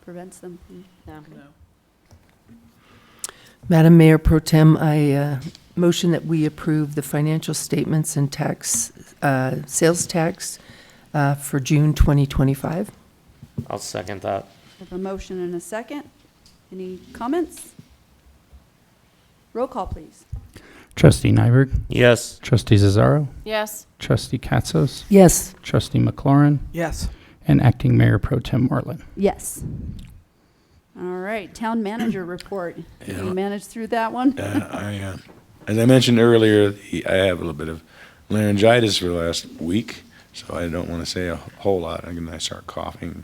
prevents them from? No. Madam Mayor Pro Tem, I motion that we approve the financial statements and tax, sales tax for June 2025. I'll second that. I have a motion and a second. Any comments? Roll call, please. Trustee Nyberg, Yes. Trustee Cesaro, Yes. Trustee Katzos, Yes. Trustee McLaurin, Yes. and Acting Mayor Pro Tem Marlin. Yes. All right, town manager report. Did Yeah. we manage through that one? As I mentioned earlier, I have a little bit of laryngitis for the last week, so I don't want to say a whole lot. I'm going to start coughing.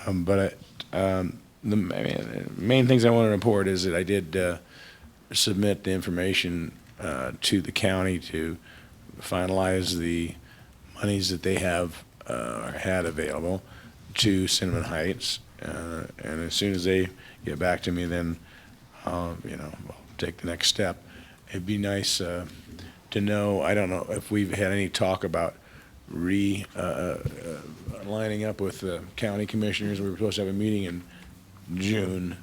The main things I want to report is that I did submit the information to the county to finalize the monies that they have had available to Cinnamon Heights. And as soon as they get back to me, then I'll take the next step. It'd be nice to know, I don't know if we've had any talk about lining up with the county commissioners. We were supposed to have a meeting in June.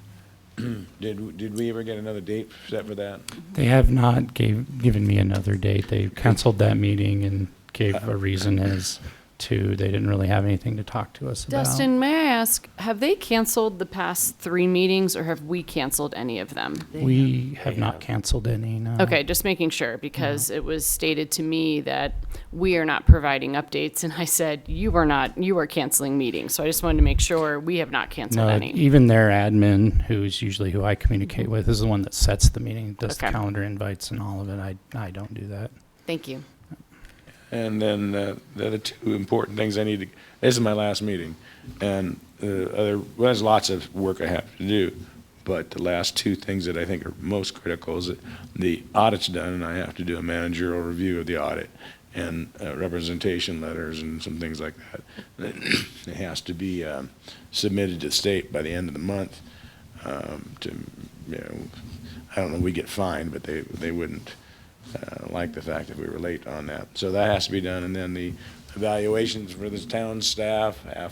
Did we ever get another date set for that? They have not given me another date. They canceled that meeting and gave a reason as to they didn't really have anything to talk to us about. Dustin, may I ask, have they canceled the past 3 meetings or have we canceled any of them? We have not canceled any, no. Okay, just making sure because it was stated to me that we are not providing updates and I said, you are canceling meetings. So I just wanted to make sure we have not canceled No, any. even their admin, who's usually who I communicate with, is the one that sets the meeting, does the Okay. calendar invites and all of it. I don't do that. Thank you. And then the other two important things I need to, this is my last meeting, and there's lots of work I have to do, but the last two things that I think are most critical is that the audit's done, and I have to do a managerial review of the audit, and representation letters and some things like that. It has to be submitted to the state by the end of the month. I don't know, we get fined, but they wouldn't like the fact that we were late on that. So that has to be done, and then the evaluations for the town staff I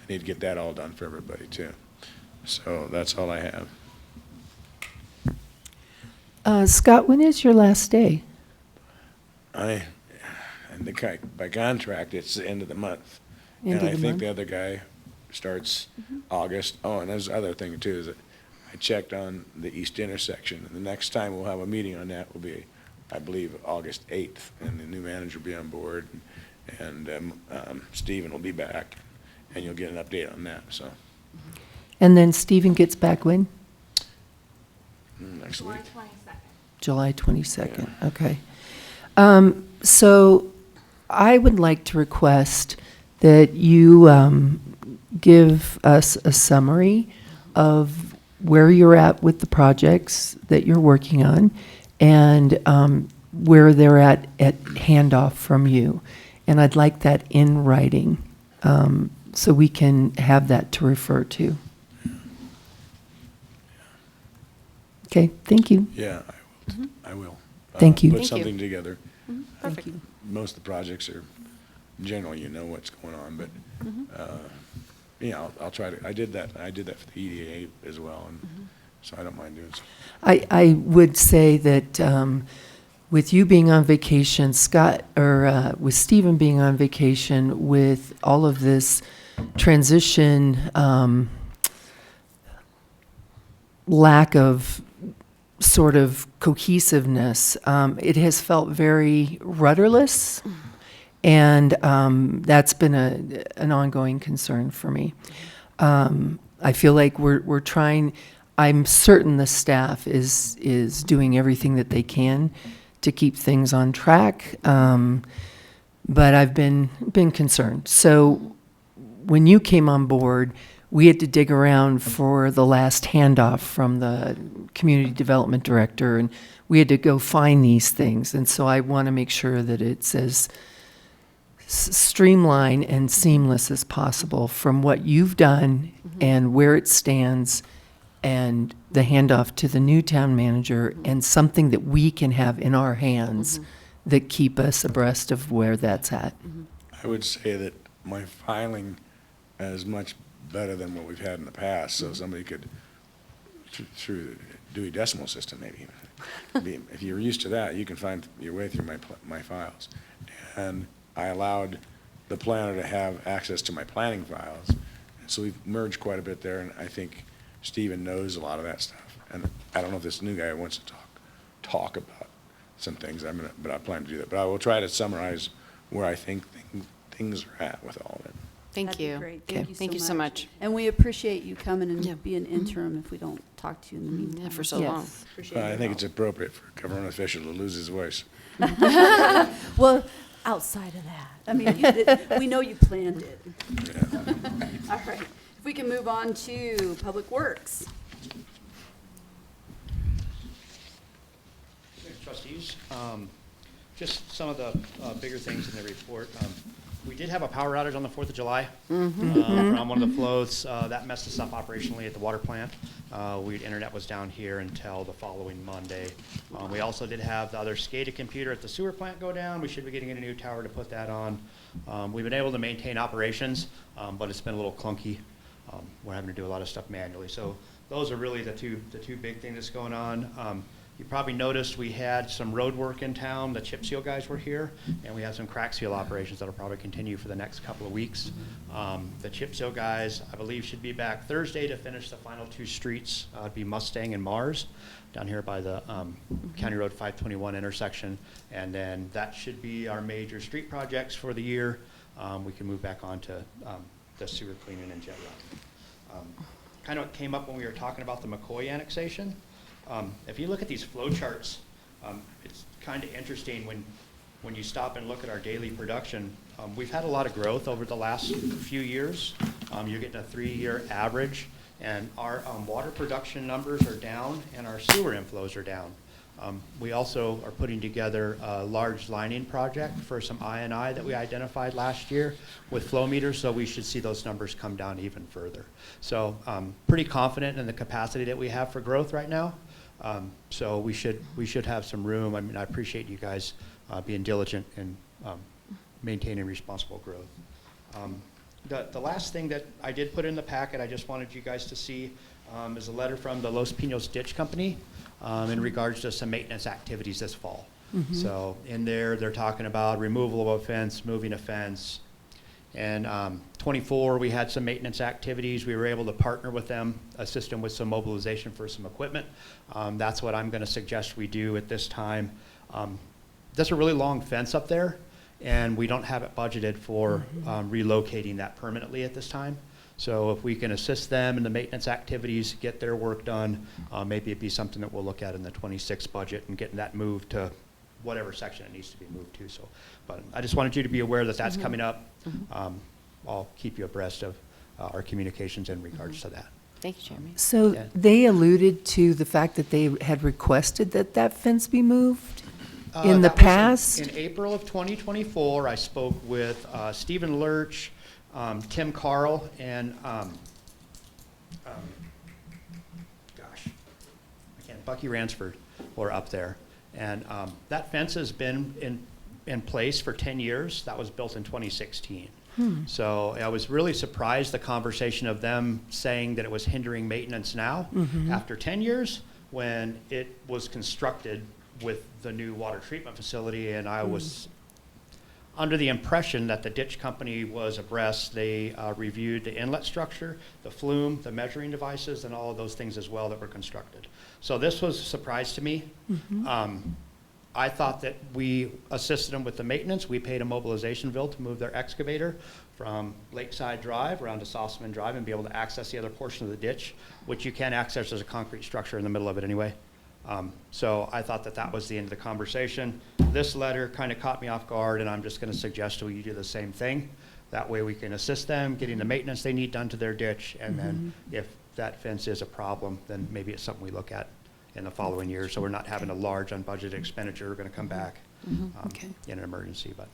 need to get that all done for everybody too. So that's all I have. Scott, when is your last day? And by contract, it's the end of the month. End And of I the think month? the other guy starts August. Oh, and there's the other thing too, is that I checked on the east intersection, and the next time we'll have a meeting on that will be, I believe, August 8th, and the new manager will be on board, and Stephen will be back, and you'll get an update on that, so, And then Stephen gets back when? next week. July 22nd, okay. So I would like to request that you give us a summary of where you're at with the projects that you're working on and where they're at handoff from you. And I'd like that in writing so we can have that to refer to. Okay, thank you. Yeah, I will. Thank you. Put Thank you. something together. Perfect. Most of the projects are, generally, you know what's going on, but, I'll try to, I did that for the EDA as well, and so I don't mind doing so. I would say that with you being on vacation, Scott, or with Stephen being on vacation, with all of this transition, lack of sort of cohesiveness, it has felt very rudderless, and that's been an ongoing concern for me. I feel like we're trying. I'm certain the staff is doing everything that they can to keep things on track, but I've been concerned. So when you came on board, we had to dig around for the last handoff from the community development director, and we had to go find these things. And so I want to make sure that it's as streamlined and seamless as possible from what you've done and where it stands, and the handoff to the new town manager, and something that we can have in our hands that keep us abreast of where that's at. I would say that my filing is much better than what we've had in the past, so somebody could, through the Dewey Decimal System maybe. If you're used to that, you can find your way through my files. And I allowed the planner to have access to my planning files. So we've merged quite a bit there, and I think Stephen knows a lot of that stuff. And I don't know if this new guy wants to talk about some things, but I plan to do that. But I will try to summarize where I think things are at with all of it. Thank That'd be you. great. Okay. Thank you so much. And we appreciate you coming and being interim if we don't talk to you in the meantime. Yeah, for so Yes. long. Appreciate I your think it's help. appropriate for a government official to lose his voice. Well, outside of that, I mean, we know you planned it. All right, if we can move on to Public Works. Trustees, just some of the bigger things in the report. We did have a power outage on the 4th of July from one of the flows. That messed us up operationally at the water plant. Internet was down here until the following Monday. We also did have the other SCADA computer at the sewer plant go down. We should be getting a new tower to put that on. We've been able to maintain operations, but it's been a little clunky. We're having to do a lot of stuff manually. So those are really the two big things that's going on. You probably noticed we had some road work in town. The chip seal guys were here, and we had some crack seal operations that'll probably continue for the next couple of weeks. The chip seal guys, I believe, should be back Thursday to finish the final 2 streets. It'd be Mustang and Mars down here by the County Road 521 intersection. And then that should be our major street projects for the year. We can move back on to the sewer cleaning and jet run. Kind of what came up when we were talking about the McCoy annexation. If you look at these flow charts, it's kind of interesting when you stop and look at our daily production. We've had a lot of growth over the last few years. You're getting a 3-year average, and our water production numbers are down, and our sewer inflows are down. We also are putting together a large lining project for some I&I that we identified last year with flow meters, so we should see those numbers come down even further. So pretty confident in the capacity that we have for growth right now. So we should have some room. I mean, I appreciate you guys being diligent in maintaining responsible growth. The last thing that I did put in the packet, I just wanted you guys to see, is a letter from the Los Pinos Ditch Company in regards to some maintenance activities this fall. So in there, they're talking about removal of a fence, moving a fence. And 24, we had some maintenance activities. We were able to partner with them, assist them with some mobilization for some equipment. That's what I'm going to suggest we do at this time. There's a really long fence up there, and we don't have it budgeted for relocating that permanently at this time. So if we can assist them in the maintenance activities, get their work done, maybe it'd be something that we'll look at in the 26 budget and getting that moved to whatever section it needs to be moved to. So, but I just wanted you to be aware that that's coming up. I'll keep you abreast of our communications in regards to that. Thank you, Jeremy. So Yeah. they alluded to the fact that they had requested that that fence be moved in the That was past? In April of 2024, I spoke with Stephen Lurch, Tim Carl, and Bucky Ransford were up there. And that fence has been in place for 10 years. That was built in 2016. So I was really surprised the conversation of them saying that it was hindering maintenance now after 10 years when it was constructed with the new water treatment facility. And I was under the impression that the ditch company was abreast. They reviewed the inlet structure, the flume, the measuring devices, and all of those things as well that were constructed. So this was a surprise to me. I thought that we assisted them with the maintenance. We paid a mobilization bill to move their excavator from Lakeside Drive around to Sossaman Drive and be able to access the other portion of the ditch, which you can't access as a concrete structure in the middle of it anyway. So I thought that that was the end of the conversation. This letter kind of caught me off guard, and I'm just going to suggest we do the same thing. That way we can assist them getting the maintenance they need done to their ditch, and then if that fence is a problem, then maybe it's something we look at in the following year, so we're not having a large unbudgeted expenditure going to come back Okay. in an emergency. But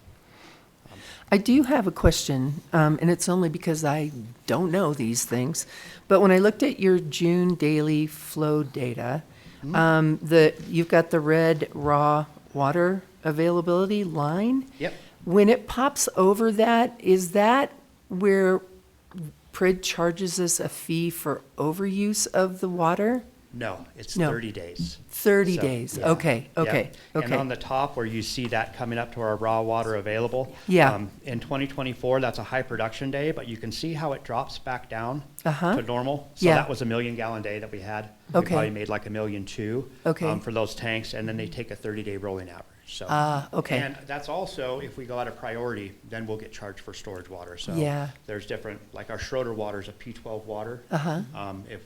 I do have a question, and it's only because I don't know these things. But when I looked at your June daily flow data, you've got the red raw water availability line. Yep. When it pops over that, is that where PRID charges us a fee for overuse of the water? no, it's No. 30 days. 30 So, days, yeah. okay, okay, Yep. And okay. on the top where you see that coming up to our raw water available. Yeah. In 2024, that's a high production day, but you can see how it drops back down Uh-huh. to normal. So Yeah. that was a 1,000,000-gallon day that we had. Okay. We probably made like 1,200,000. Okay. For those tanks, and then they take a 30-day rolling average. So. Okay. And that's also, if we go out of priority, then we'll get charged for storage water. So. Yeah. There's different, like our Schroeder water is a P12 water. Uh-huh. If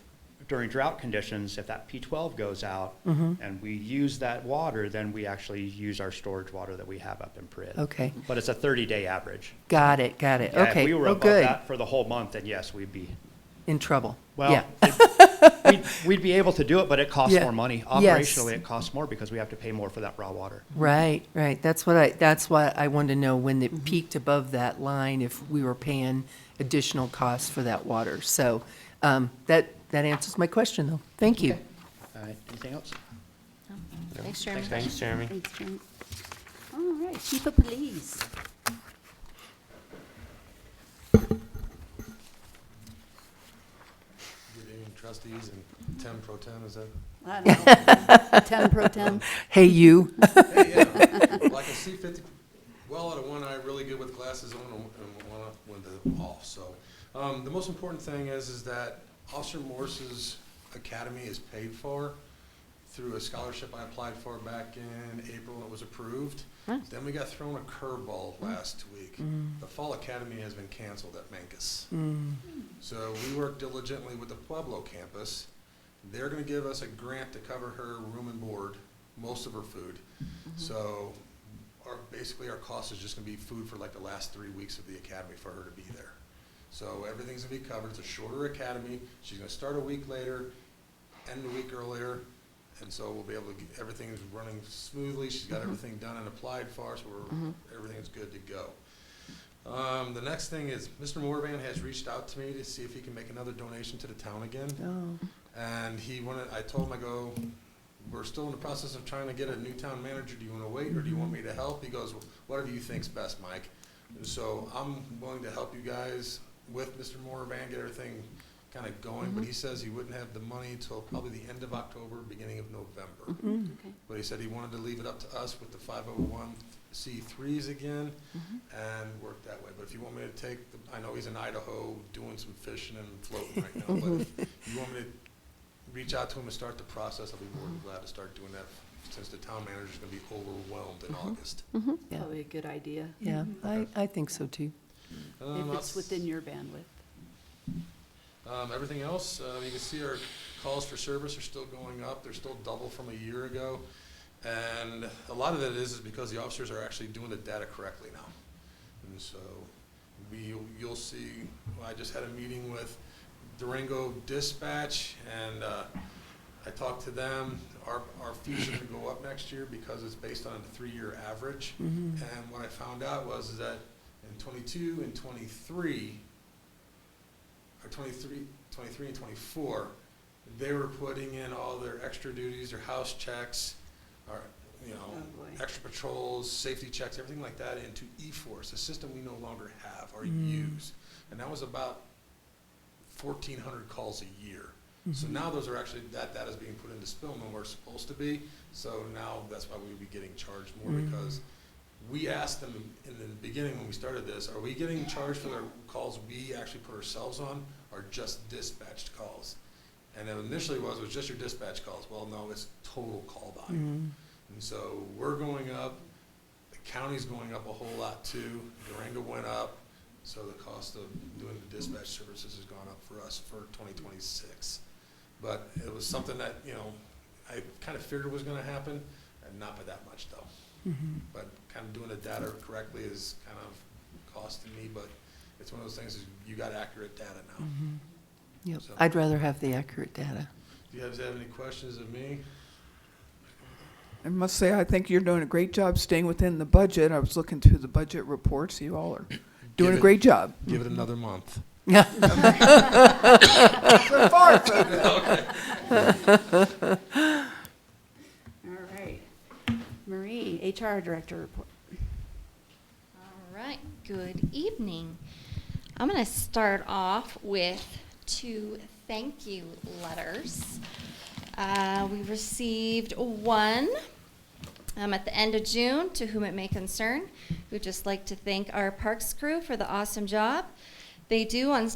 during drought conditions, if that P12 goes out Mhm. and we use that water, then we actually use our storage water that we have up in PRID. Okay. But it's a 30-day average. Got it, got it, Yeah, okay, If we were oh, above good. that for the whole month, then yes, we'd be, In trouble, well, yeah. we'd be able to do it, but it costs Yeah. more money. Yes. Operationally, it costs more because we have to pay more for that raw water. Right, right. That's why I wanted to know when it peaked above that line, if we were paying additional costs for that water. So, that answers my question, though. Thank you. All right, anything else? Thanks, Jeremy. Thanks, Jeremy. Thanks, Jeremy. All right, Chief of Police. Good evening, trustees and Tem Pro Tem, is that? I know. Tem pro tem. Hey, you. Hey, yeah, like I see 50, well out of one eye, really good with glasses on and one with it off. So the most important thing is that Officer Morse's academy is paid for through a scholarship I applied for back in April. It was approved. Then we got thrown a curveball last week. The fall academy has been canceled at Mancus. So we worked diligently with the Pueblo campus. They're going to give us a grant to cover her room and board, most of her food. So basically our cost is just going to be food for like the last 3 weeks of the academy for her to be there. So everything's going to be covered. It's a shorter academy. She's going to start a week later, end a week earlier, and so we'll be able to get, everything's running smoothly. She's got everything done and applied for, so everything's good to go. The next thing is Mr. Morvan has reached out to me to see if he can make another donation to the town again. Oh. And I told him, I go, we're still in the process of trying to get a new town manager. Do you want to wait or do you want me to help? He goes, well, whatever you think's best, Mike. And so I'm willing to help you guys with Mr. Morvan, get everything kind of going. But he says he wouldn't have the money until probably the end of October, beginning of November. Okay. But he said he wanted to leave it up to us with the 501c3s again and work that way. But if you want me to take, I know he's in Idaho doing some fishing and floating right now, but if you want me to reach out to him and start the process, I'll be more than glad to start doing that since the town manager's going to be overwhelmed in August. Yeah. Probably a good idea. Yeah, I think so, too. If it's within your bandwidth. Everything else, you can see our calls for service are still going up. They're still double from a year ago. And a lot of it is because the officers are actually doing the data correctly now. And so you'll see, I just had a meeting with Durango Dispatch, and I talked to them. Our fees are going to go up next year because it's based on a 3-year average. And what I found out was that in 22 and 23, or 23 and 24, they were putting in all their extra duties, their house checks, or extra patrols, safety checks, everything like that into eForce, a system we no longer have or use. And that was about 1,400 calls a year. So now those are actually, that is being put into Spillman where it's supposed to be. So now that's why we would be getting charged more because we asked them in the beginning when we started this, are we getting charged for the calls we actually put ourselves on or just dispatched calls? And then initially it was just your dispatch calls. Well, no, it's total call volume. And so we're going up, the county's going up a whole lot too. Durango went up, so the cost of doing the dispatch services has gone up for us for 2026. But it was something that, I kind of figured was going to happen, and not by that much though. But kind of doing the data correctly is kind of costing me, but it's one of those things, is you got accurate data now. Yep. So- I'd rather have the accurate data. Do you guys have any questions of me? I must say, I think you're doing a great job staying within the budget. I was looking through the budget reports. You all are doing a great job. Give it another month. So far, so good. All right. Marie, HR Director report. All right, good evening. I'm going to start off with 2 thank you letters. We received one at the end of June, to whom it may concern. We'd just like to thank our parks crew for the awesome job they do on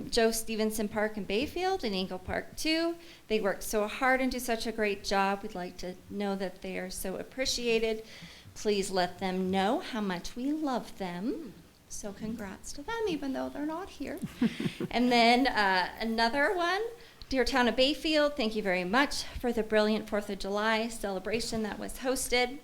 Joe Stevenson Park in Bayfield and Eagle Park too. They work so hard and do such a great job. We'd like to know that they are so appreciated. Please let them know how much we love them. So congrats to them, even though they're not here. And then another one, dear town of Bayfield, thank you very much for the brilliant 4th of July celebration that was hosted.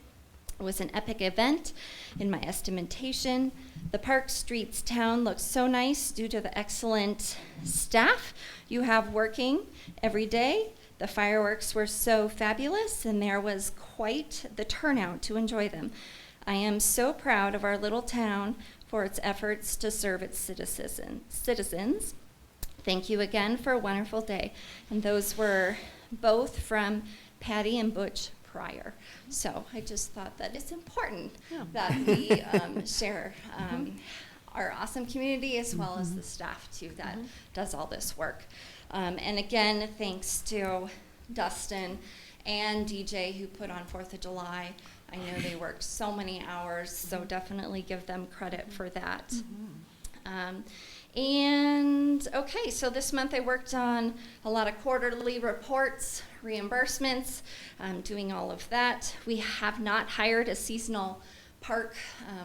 It was an epic event in my estimation. The park, streets, town looks so nice due to the excellent staff you have working every day. The fireworks were so fabulous, and there was quite the turnout to enjoy them. I am so proud of our little town for its efforts to serve its citizens. Thank you again for a wonderful day. And those were both from Patty and Butch Pryor. So I just thought that it's important that we share our awesome community as well as the staff too that does all this work. And again, thanks to Dustin and DJ who put on 4th of July. I know they worked so many hours, so definitely give them credit for that. And okay, so this month I worked on a lot of quarterly reports, reimbursements, doing all of that. We have not hired a seasonal park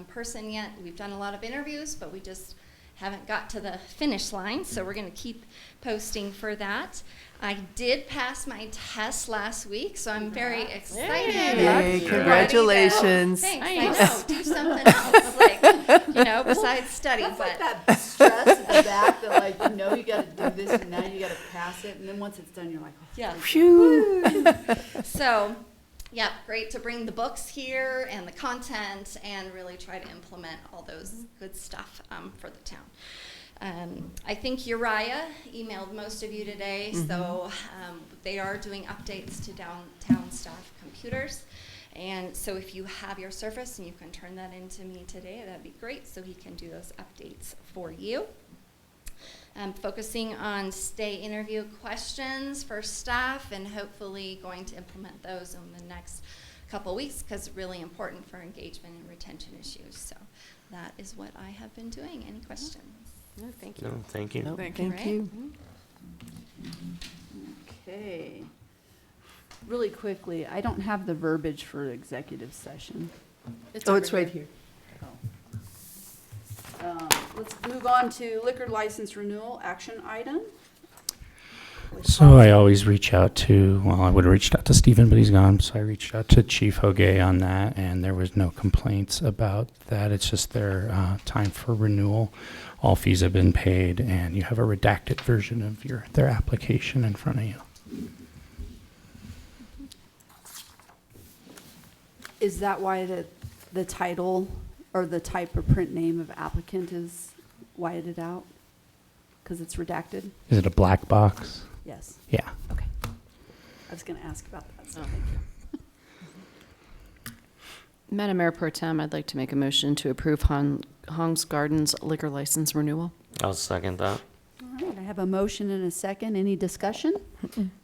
person yet. We've done a lot of interviews, but we just haven't got to the finish line, so we're going to keep posting for that. I did pass my test last week, so I'm very excited. Yay, congratulations. Thanks. I know, do something else, like, besides study. That's but like that stress in the back that, like, you got to do this and now you got to pass it, and then once it's done, you're like, oh, yeah. Phew. So, yeah, great to bring the books here and the content and really try to implement all those good stuff for the town. I think Uriah emailed most of you today, so they are doing updates to downtown staff computers. And so if you have your Surface and you can turn that into me today, that'd be great, so he can do those updates for you. Focusing on stay interview questions for staff and hopefully going to implement those in the next couple weeks because it's really important for engagement and retention issues. So that is what I have been doing. Any questions? No, thank you. No, thank you. Nope, Thank you. thank you. Okay. Really quickly, I don't have the verbiage for executive session. Oh, it's right here. Let's move on to liquor license renewal action item. So I always reach out to, well, I would have reached out to Stephen, but he's gone. So I reached out to Chief Hogue on that, and there was no complaints about that. It's just their time for renewal. All fees have been paid, and you have a redacted version of their application in front of you. Is that why the title or the type of print name of applicant is whited out? Because it's redacted? Is it a black box? Yes. Yeah. Okay. I was going to ask about that, so thank you. Madam Mayor Pro Tem, I'd like to make a motion to approve Hong's Gardens liquor license renewal. I'll second that. All right, I have a motion and a second. Any discussion?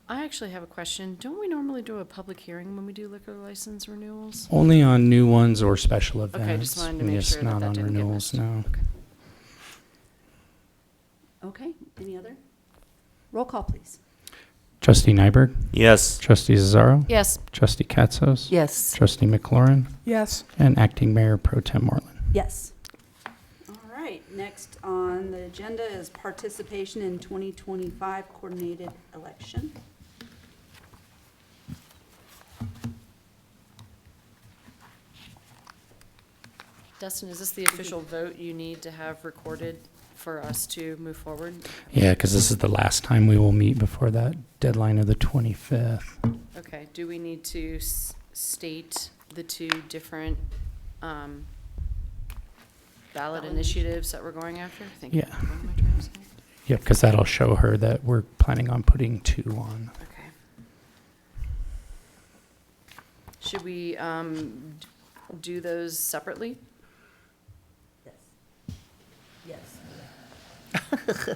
I actually have a question. Don't we normally do a public hearing when we do liquor license renewals? Only on new ones or special events. Okay, just wanted to make Yes, sure that not that on didn't get renewals, missed. no. Okay, any other? Roll call, please. Trustee Nyberg? Yes. Trustee Zazzaro? Yes. Trustee Katsos? Yes. Trustee McLaurin? Yes. And Acting Mayor Pro Tem Moreland. Yes. All right, next on the agenda is participation in 2025 coordinated election. Dustin, is this the official vote you need to have recorded for us to move forward? Yeah, because this is the last time we will meet before that deadline of the 25th. Okay, do we need to state the two different ballot initiatives that we're going after? Thank you. Yeah. What am I trying to say? Yep, because that'll show her that we're planning on putting 2 on. Okay. Should we do those separately? Yes. Okay,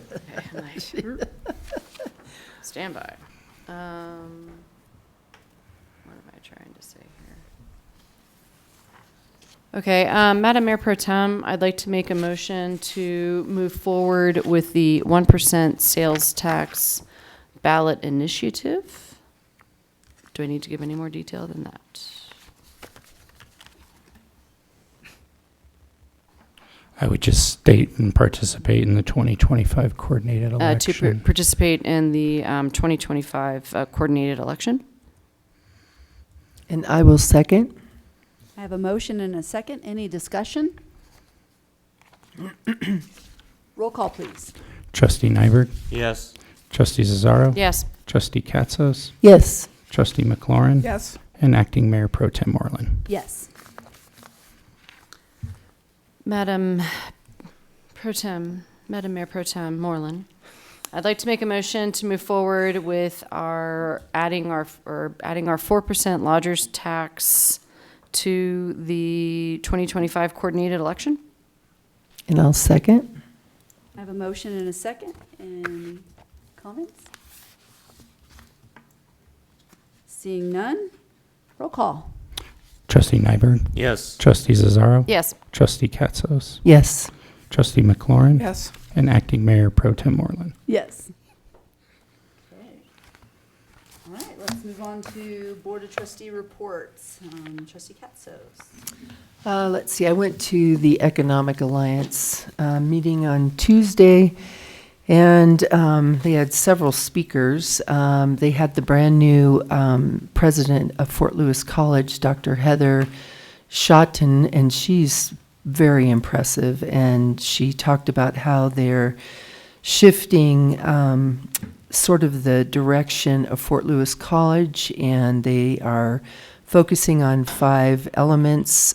nice. Stand by. What am I trying to say here? Okay, Madam Mayor Pro Tem, I'd like to make a motion to move forward with the 1% sales tax ballot initiative. Do I need to give any more detail than that? I would just state and participate in the 2025 coordinated To election. participate in the 2025 coordinated election? And I will second. I have a motion and a second. Any discussion? Roll call, please. Trustee Nyberg, Yes. Trustee Cesaro, Yes. Trustee Katzos, Yes. Trustee McLaurin, Yes. and Acting Mayor Pro Tem Moreland. Yes. Madam Mayor Pro Tem Moreland, I'd like to make a motion to move forward with adding our 4% lodgers tax to the 2025 coordinated election. And I'll second. I have a motion and a second. Any comments? Seeing none, roll call. Trustee Nyberg, Yes. Trustee Cesaro, Yes. Trustee Katzos, Yes. Trustee McLaurin, Yes. and Acting Mayor Pro Tem Moreland. Yes. Okay. All right, let's move on to Board of Trustee reports. Trustee Katzos. Let's see, I went to the Economic Alliance meeting on Tuesday, and they had several speakers. They had the brand-new president of Fort Lewis College, Dr. Heather Schotten, and she's very impressive, and she talked about how they're shifting sort of the direction of Fort Lewis College, and they are focusing on 5 elements: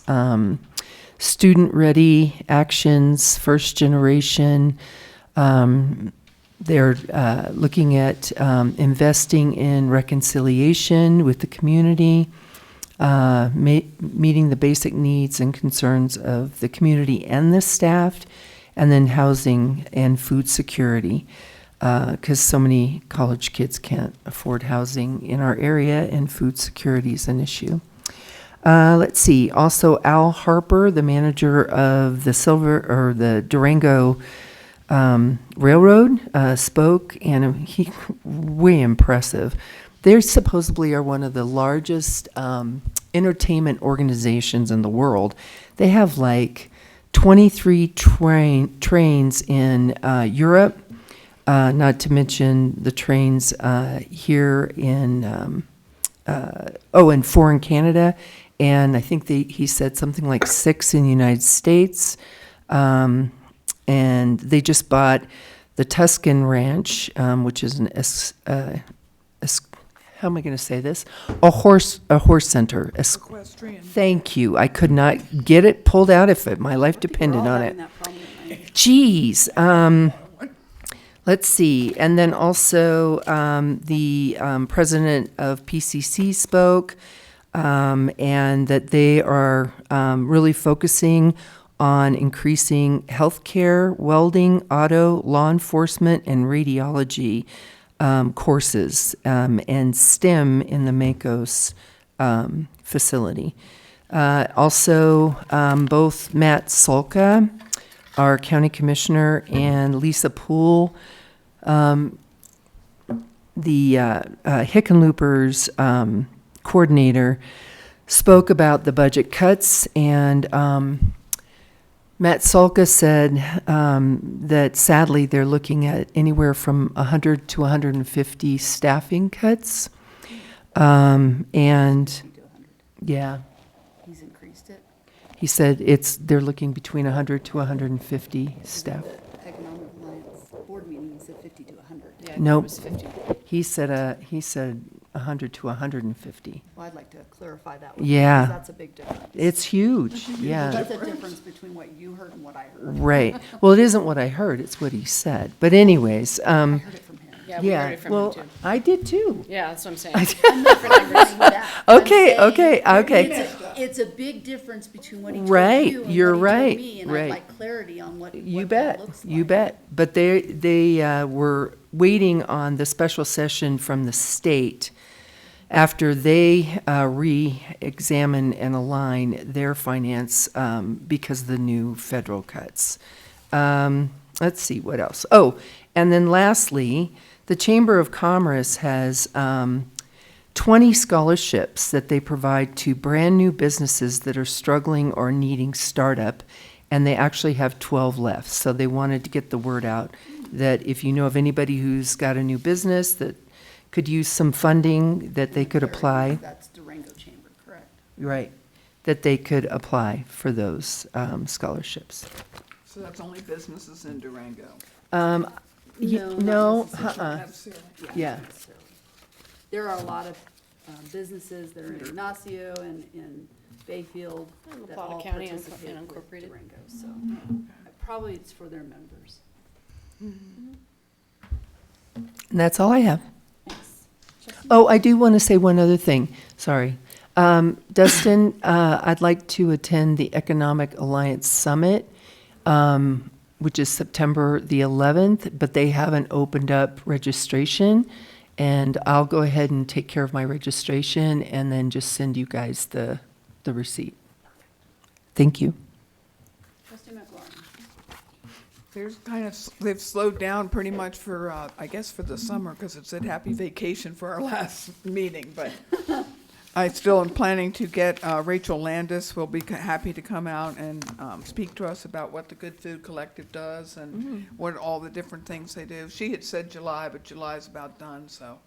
student-ready actions, first generation. They're looking at investing in reconciliation with the community, meeting the basic needs and concerns of the community and the staff, and then housing and food security, because so many college kids can't afford housing in our area, and food security is an issue. Let's see. Also, Al Harper, the manager of the Durango Railroad, spoke, and he way impressive. They supposedly are one of the largest entertainment organizations in the world. They have like 23 trains in Europe, not to mention the trains here in foreign Canada, and I think he said something like 6 in the United States. And they just bought the Tuscan Ranch, which is how am I going to say this? A horse center. Equestrian. Thank you. I could not get it pulled out if my life depended on it. Jeez. Let's see. And then also the president of PCC spoke, and that they are really focusing on increasing healthcare, welding, auto, law enforcement, and radiology courses, and STEM in the Mancos facility. Also, both Matt Solka, our county commissioner, and Lisa Poole, the Hickenloopers coordinator, spoke about the budget cuts, and Matt Solka said that sadly they're looking at anywhere from 100 to 150 staffing cuts. And yeah. He's increased it. He said they're looking between 100 to 150 staff. Economic do 100. Yeah, I thought it Nope. was 50. He said 100 to 150. Well, I'd like to clarify that one. Yeah. Because that's a big difference. It's huge, Well, yeah. that's a difference between what you heard and what I heard. Right. Well, it isn't what I heard, it's what he said. But anyways, I heard it from him. Yeah, we heard it from him well, too. I did too. Yeah, that's what I'm saying. I'm not agreeing with that. I'm Okay, saying okay. It's a big difference between what he told Right, you and you're what he right, told me, and right. I'd like clarity on what You that bet, looks like. you bet. But they were waiting on the special session from the state after they re-examine and align their finance because of the new federal cuts. Let's see, what else? Oh, and then lastly, the Chamber of Commerce has 20 scholarships that they provide to brand-new businesses that are struggling or needing startup, and they actually have 12 left. So they wanted to get the word out that if you know of anybody who's got a new business that could use some funding, that they could apply. That's Durango Chamber, correct? Right, that they could apply for those scholarships. So that's only businesses in Durango. No, No, not no, necessarily. Necessarily. Yeah. not necessarily. There are a lot of businesses that are in Ignacio and in Bayfield that Plata all County and participate with Unincorporated. Durango, so probably it's for their members. And that's all I have. Oh, I do want to say one other thing, sorry. Dustin, I'd like to attend the Economic Alliance Summit, which is September the 11th, but they haven't opened up registration. And I'll go ahead and take care of my registration and then just send you guys the receipt. Thank you. Trustee McLaurin. There's they've slowed down pretty much for, I guess for the summer, because it said happy vacation for our last meeting, but I still am planning to get, Rachel Landis will be happy to come out and, speak to us about what the Good Food Collective does and what all the different things they do. She had said July, but July's about done, so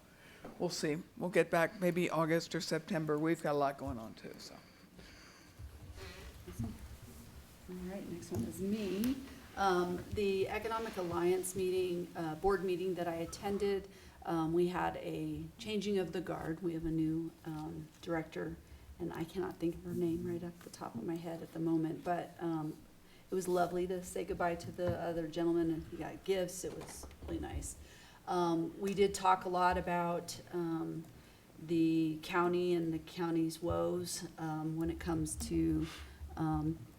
we'll see. We'll get back maybe August or September. We've got a lot going on too, so. All right, next one is me. The Economic Alliance meeting, board meeting that I attended, we had a changing of the guard. We have a new director, and I cannot think of her name right off the top of my head at the moment, but it was lovely to say goodbye to the other gentleman, and he got gifts. It was really nice. We did talk a lot about the county and the county's woes when it comes to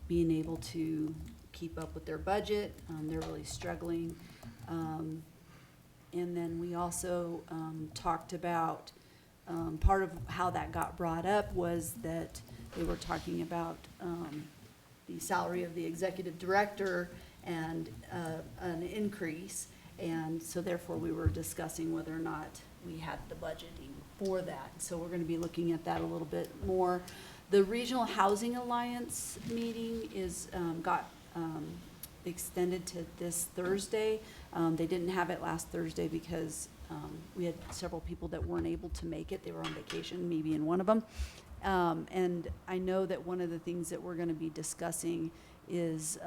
being able to keep up with their budget. They're really struggling. And then we also talked about, part of how that got brought up was that they were talking about the salary of the executive director and an increase. And so therefore, we were discussing whether or not we had the budgeting for that. So we're going to be looking at that a little bit more. The Regional Housing Alliance meeting got extended to this Thursday. They didn't have it last Thursday because we had several people that weren't able to make it. They were on vacation, me being one of them. And I know that one of the things that we're going to be discussing is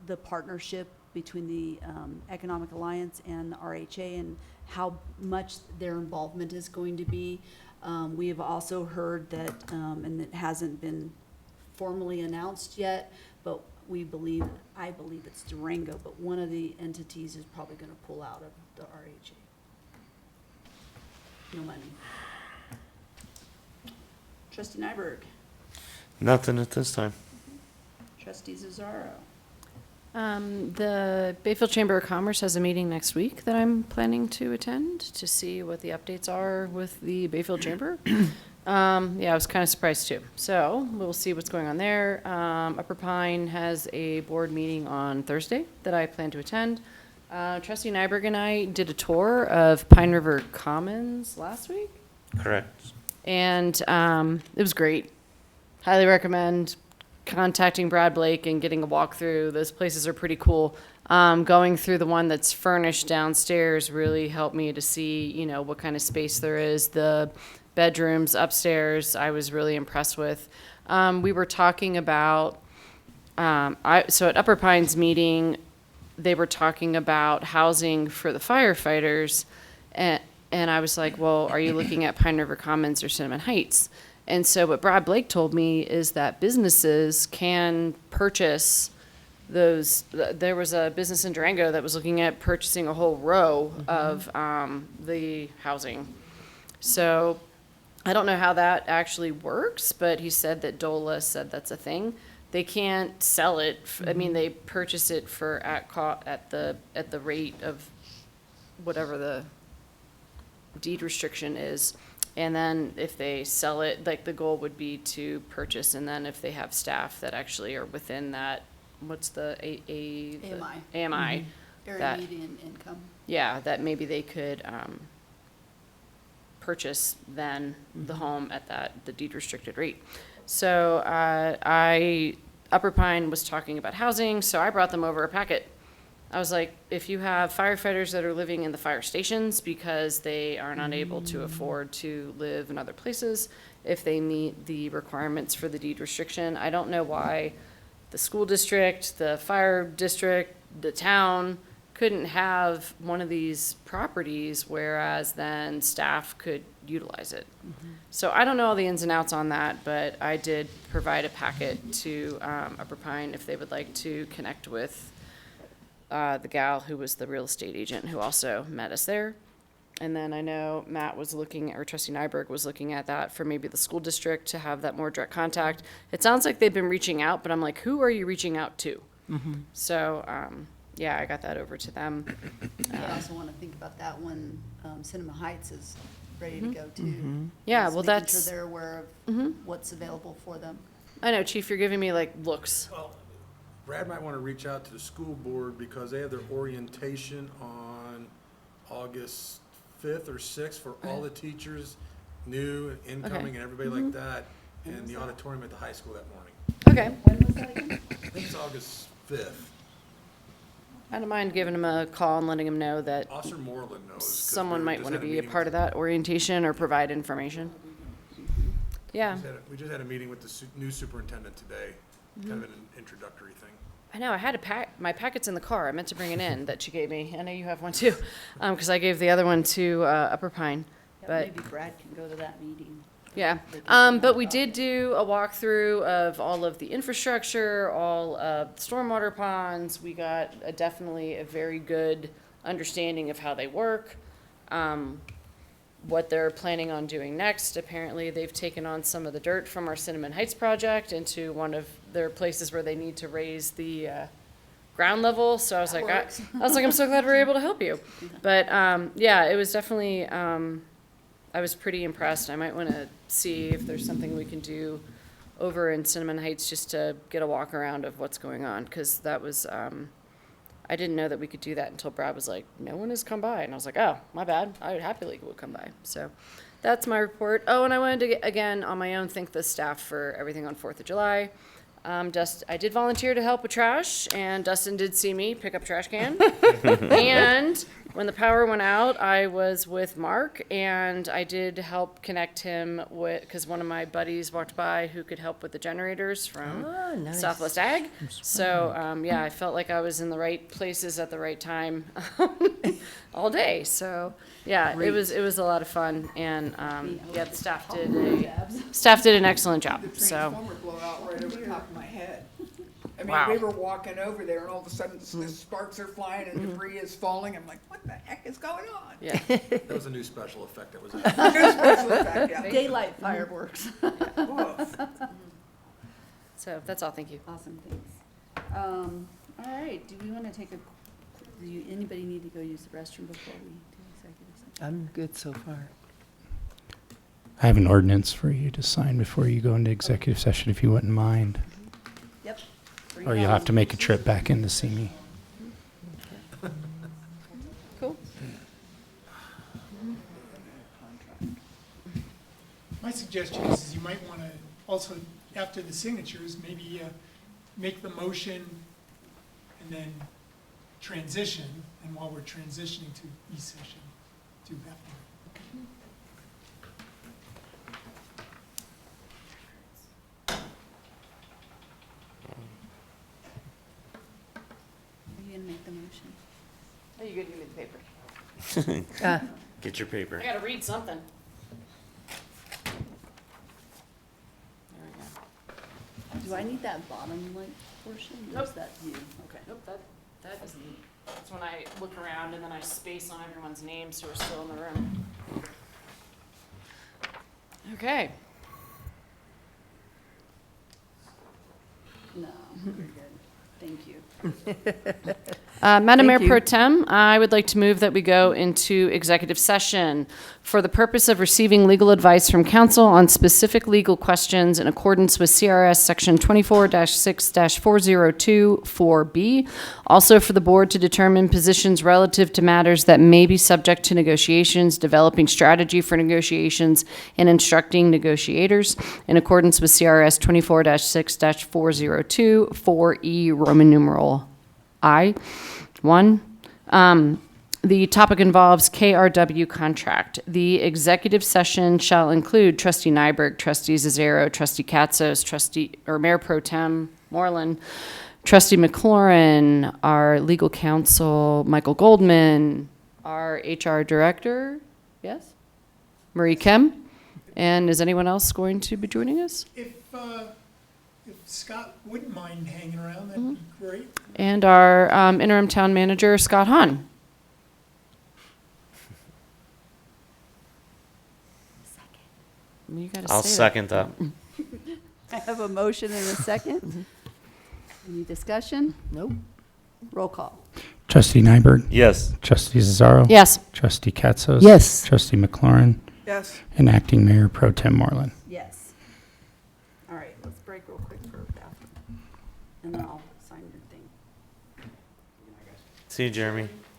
the partnership between the Economic Alliance and the RHA and how much their involvement is going to be. We have also heard that, and it hasn't been formally announced yet, but I believe it's Durango, but one of the entities is probably going to pull out of the RHA. No money. Trustee Nyberg. Nothing at this time. Trustee Zazzaro. The Bayfield Chamber of Commerce has a meeting next week that I'm planning to attend to see what the updates are with the Bayfield Chamber. Yeah, I was kind of surprised too. So we'll see what's going on there. Upper Pine has a board meeting on Thursday that I plan to attend. Trustee Nyberg and I did a tour of Pine River Commons last week. Correct. And it was great. Highly recommend contacting Brad Blake and getting a walkthrough. Those places are pretty cool. Going through the one that's furnished downstairs really helped me to see, what kind of space there is. The bedrooms upstairs, I was really impressed with. We were talking about, so at Upper Pines meeting, they were talking about housing for the firefighters, and I was like, well, are you looking at Pine River Commons or Cinnamon Heights? And so what Brad Blake told me is that businesses can purchase those. There was a business in Durango that was looking at purchasing a whole row of the housing. So I don't know how that actually works, but he said that DOLA said that's a thing. They can't sell it. I mean, they purchase it for at the rate of whatever the deed restriction is. And then if they sell it, like the goal would be to purchase, and then if they have staff that actually are within that, what's the AMI. AMI. Area that- median income. Yeah, that maybe they could purchase then the home at the deed restricted rate. So Upper Pine was talking about housing, so I brought them over a packet. I was like, if you have firefighters that are living in the fire stations because they are not able to afford to live in other places, if they meet the requirements for the deed restriction, I don't know why the school district, the fire district, the town couldn't have one of these properties, whereas then staff could utilize it. So I don't know all the ins and outs on that, but I did provide a packet to Upper Pine if they would like to connect with the gal who was the real estate agent who also met us there. And then I know Matt was looking, or Trustee Nyberg was looking at that for maybe the school district to have that more direct contact. It sounds like they've been reaching out, but I'm like, who are you reaching out to? So, yeah, I got that over to them. I also want to think about that when Cinema Heights is ready to go too. Yeah, Just well, making that's. sure they're aware of what's available for them. I know, Chief, you're giving me like looks. Well, Brad might want to reach out to the school board because they have their orientation on August 5th or 6th for all the teachers, new and incoming and everybody like that, in the auditorium at the high school that morning. Okay. When was that again? I think it's August 5th. I don't mind giving him a call and letting him know that Officer Moreland knows. 'cause someone we might just want to had be a meeting part of with- that orientation or provide information. Yeah. We just had a meeting with the new superintendent today, kind of an introductory thing. I know, I had my packet's in the car. I meant to bring it in that she gave me. I know you have one too, because I gave the other one to Upper Pine. But Maybe Brad can go to that meeting. yeah, but we did do a walkthrough of all of the infrastructure, all of the stormwater ponds. We got definitely a very good understanding of how they work, what they're planning on doing next. Apparently, they've taken on some of the dirt from our Cinnamon Heights project into one of their places where they need to raise the ground level. So I was like, I'm so glad we're able to help you. But yeah, it was definitely. I was pretty impressed. I might want to see if there's something we can do over in Cinnamon Heights just to get a walk around of what's going on, because that was. I didn't know that we could do that until Brad was like, no one has come by. And I was like, oh, my bad. I would happily would come by. So that's my report. Oh, and I wanted to, again, on my own, thank the staff for everything on 4th of July. I did volunteer to help with trash, and Dustin did see me pick up trash can. And when the power went out, I was with Mark, and I did help connect him with, because one of my buddies walked by who could help with the generators from nice. Southwest Ag. So, yeah, I felt like I was in the right places at the right time all day. So, yeah, it was a lot of fun, and yeah, the staff did an excellent job. The So. transformer blew out right over the top of my head. I mean, Wow. we were walking over there, and all of a sudden, the sparks are flying and debris is falling. I'm like, what the heck is going on? Yeah. That was a new special effect that was. New special effect, yeah. Daylight fireworks. Woof. So that's all. Thank you. Awesome, thanks. All right, do we want to take anybody need to go use the restroom before we do executive session? I'm good so far. I have an ordinance for you to sign before you go into executive session, if you wouldn't mind. Yep. Bring Or it you'll on. have to make a trip back in to see me. Cool. My suggestion is you might want to also, after the signatures, maybe make the motion and then transition, and while we're transitioning to e-session, do that one. Are you going to make the motion? Oh, you good? Give me the paper. Get your paper. I gotta read something. There we go. Do I need that bottom like portion? Or is that you? Okay. Nope, that is neat. That's when I look around and then I space on everyone's names who are still in the room. Okay. No, you're good. Thank you. Madam Mayor Thank you. Pro Tem, I would like to move that we go into executive session for the purpose of receiving legal advice from counsel on specific legal questions in accordance with CRS Section 24-6-402 4B. Also for the board to determine positions relative to matters that may be subject to negotiations, developing strategy for negotiations, and instructing negotiators in accordance with CRS 24-6-402 4E Roman numeral I. 1. The topic involves KRW contract. The executive session shall include Trustee Nyberg, Trustee Zazaro, Trustee Katzos, Mayor Pro Tem Moreland, Trustee McLaurin, our legal counsel Michael Goldman, our HR director, yes, Marie Kem, and is anyone else going to be joining us? If Scott wouldn't mind hanging around, that'd be great. And our interim town manager Scott Hahn. You gotta I'll say that. second that. I have a motion and a second. Any discussion? Nope. Roll call. Trustee Nyberg? Yes. Trustee Zazaro? Yes. Trustee Katzos? Yes. Trustee McLaurin? Yes. And Acting Mayor Pro Tem Moreland. Yes. All right, let's break real quick for a bathroom. And then I'll sign your thing. See you, Jeremy.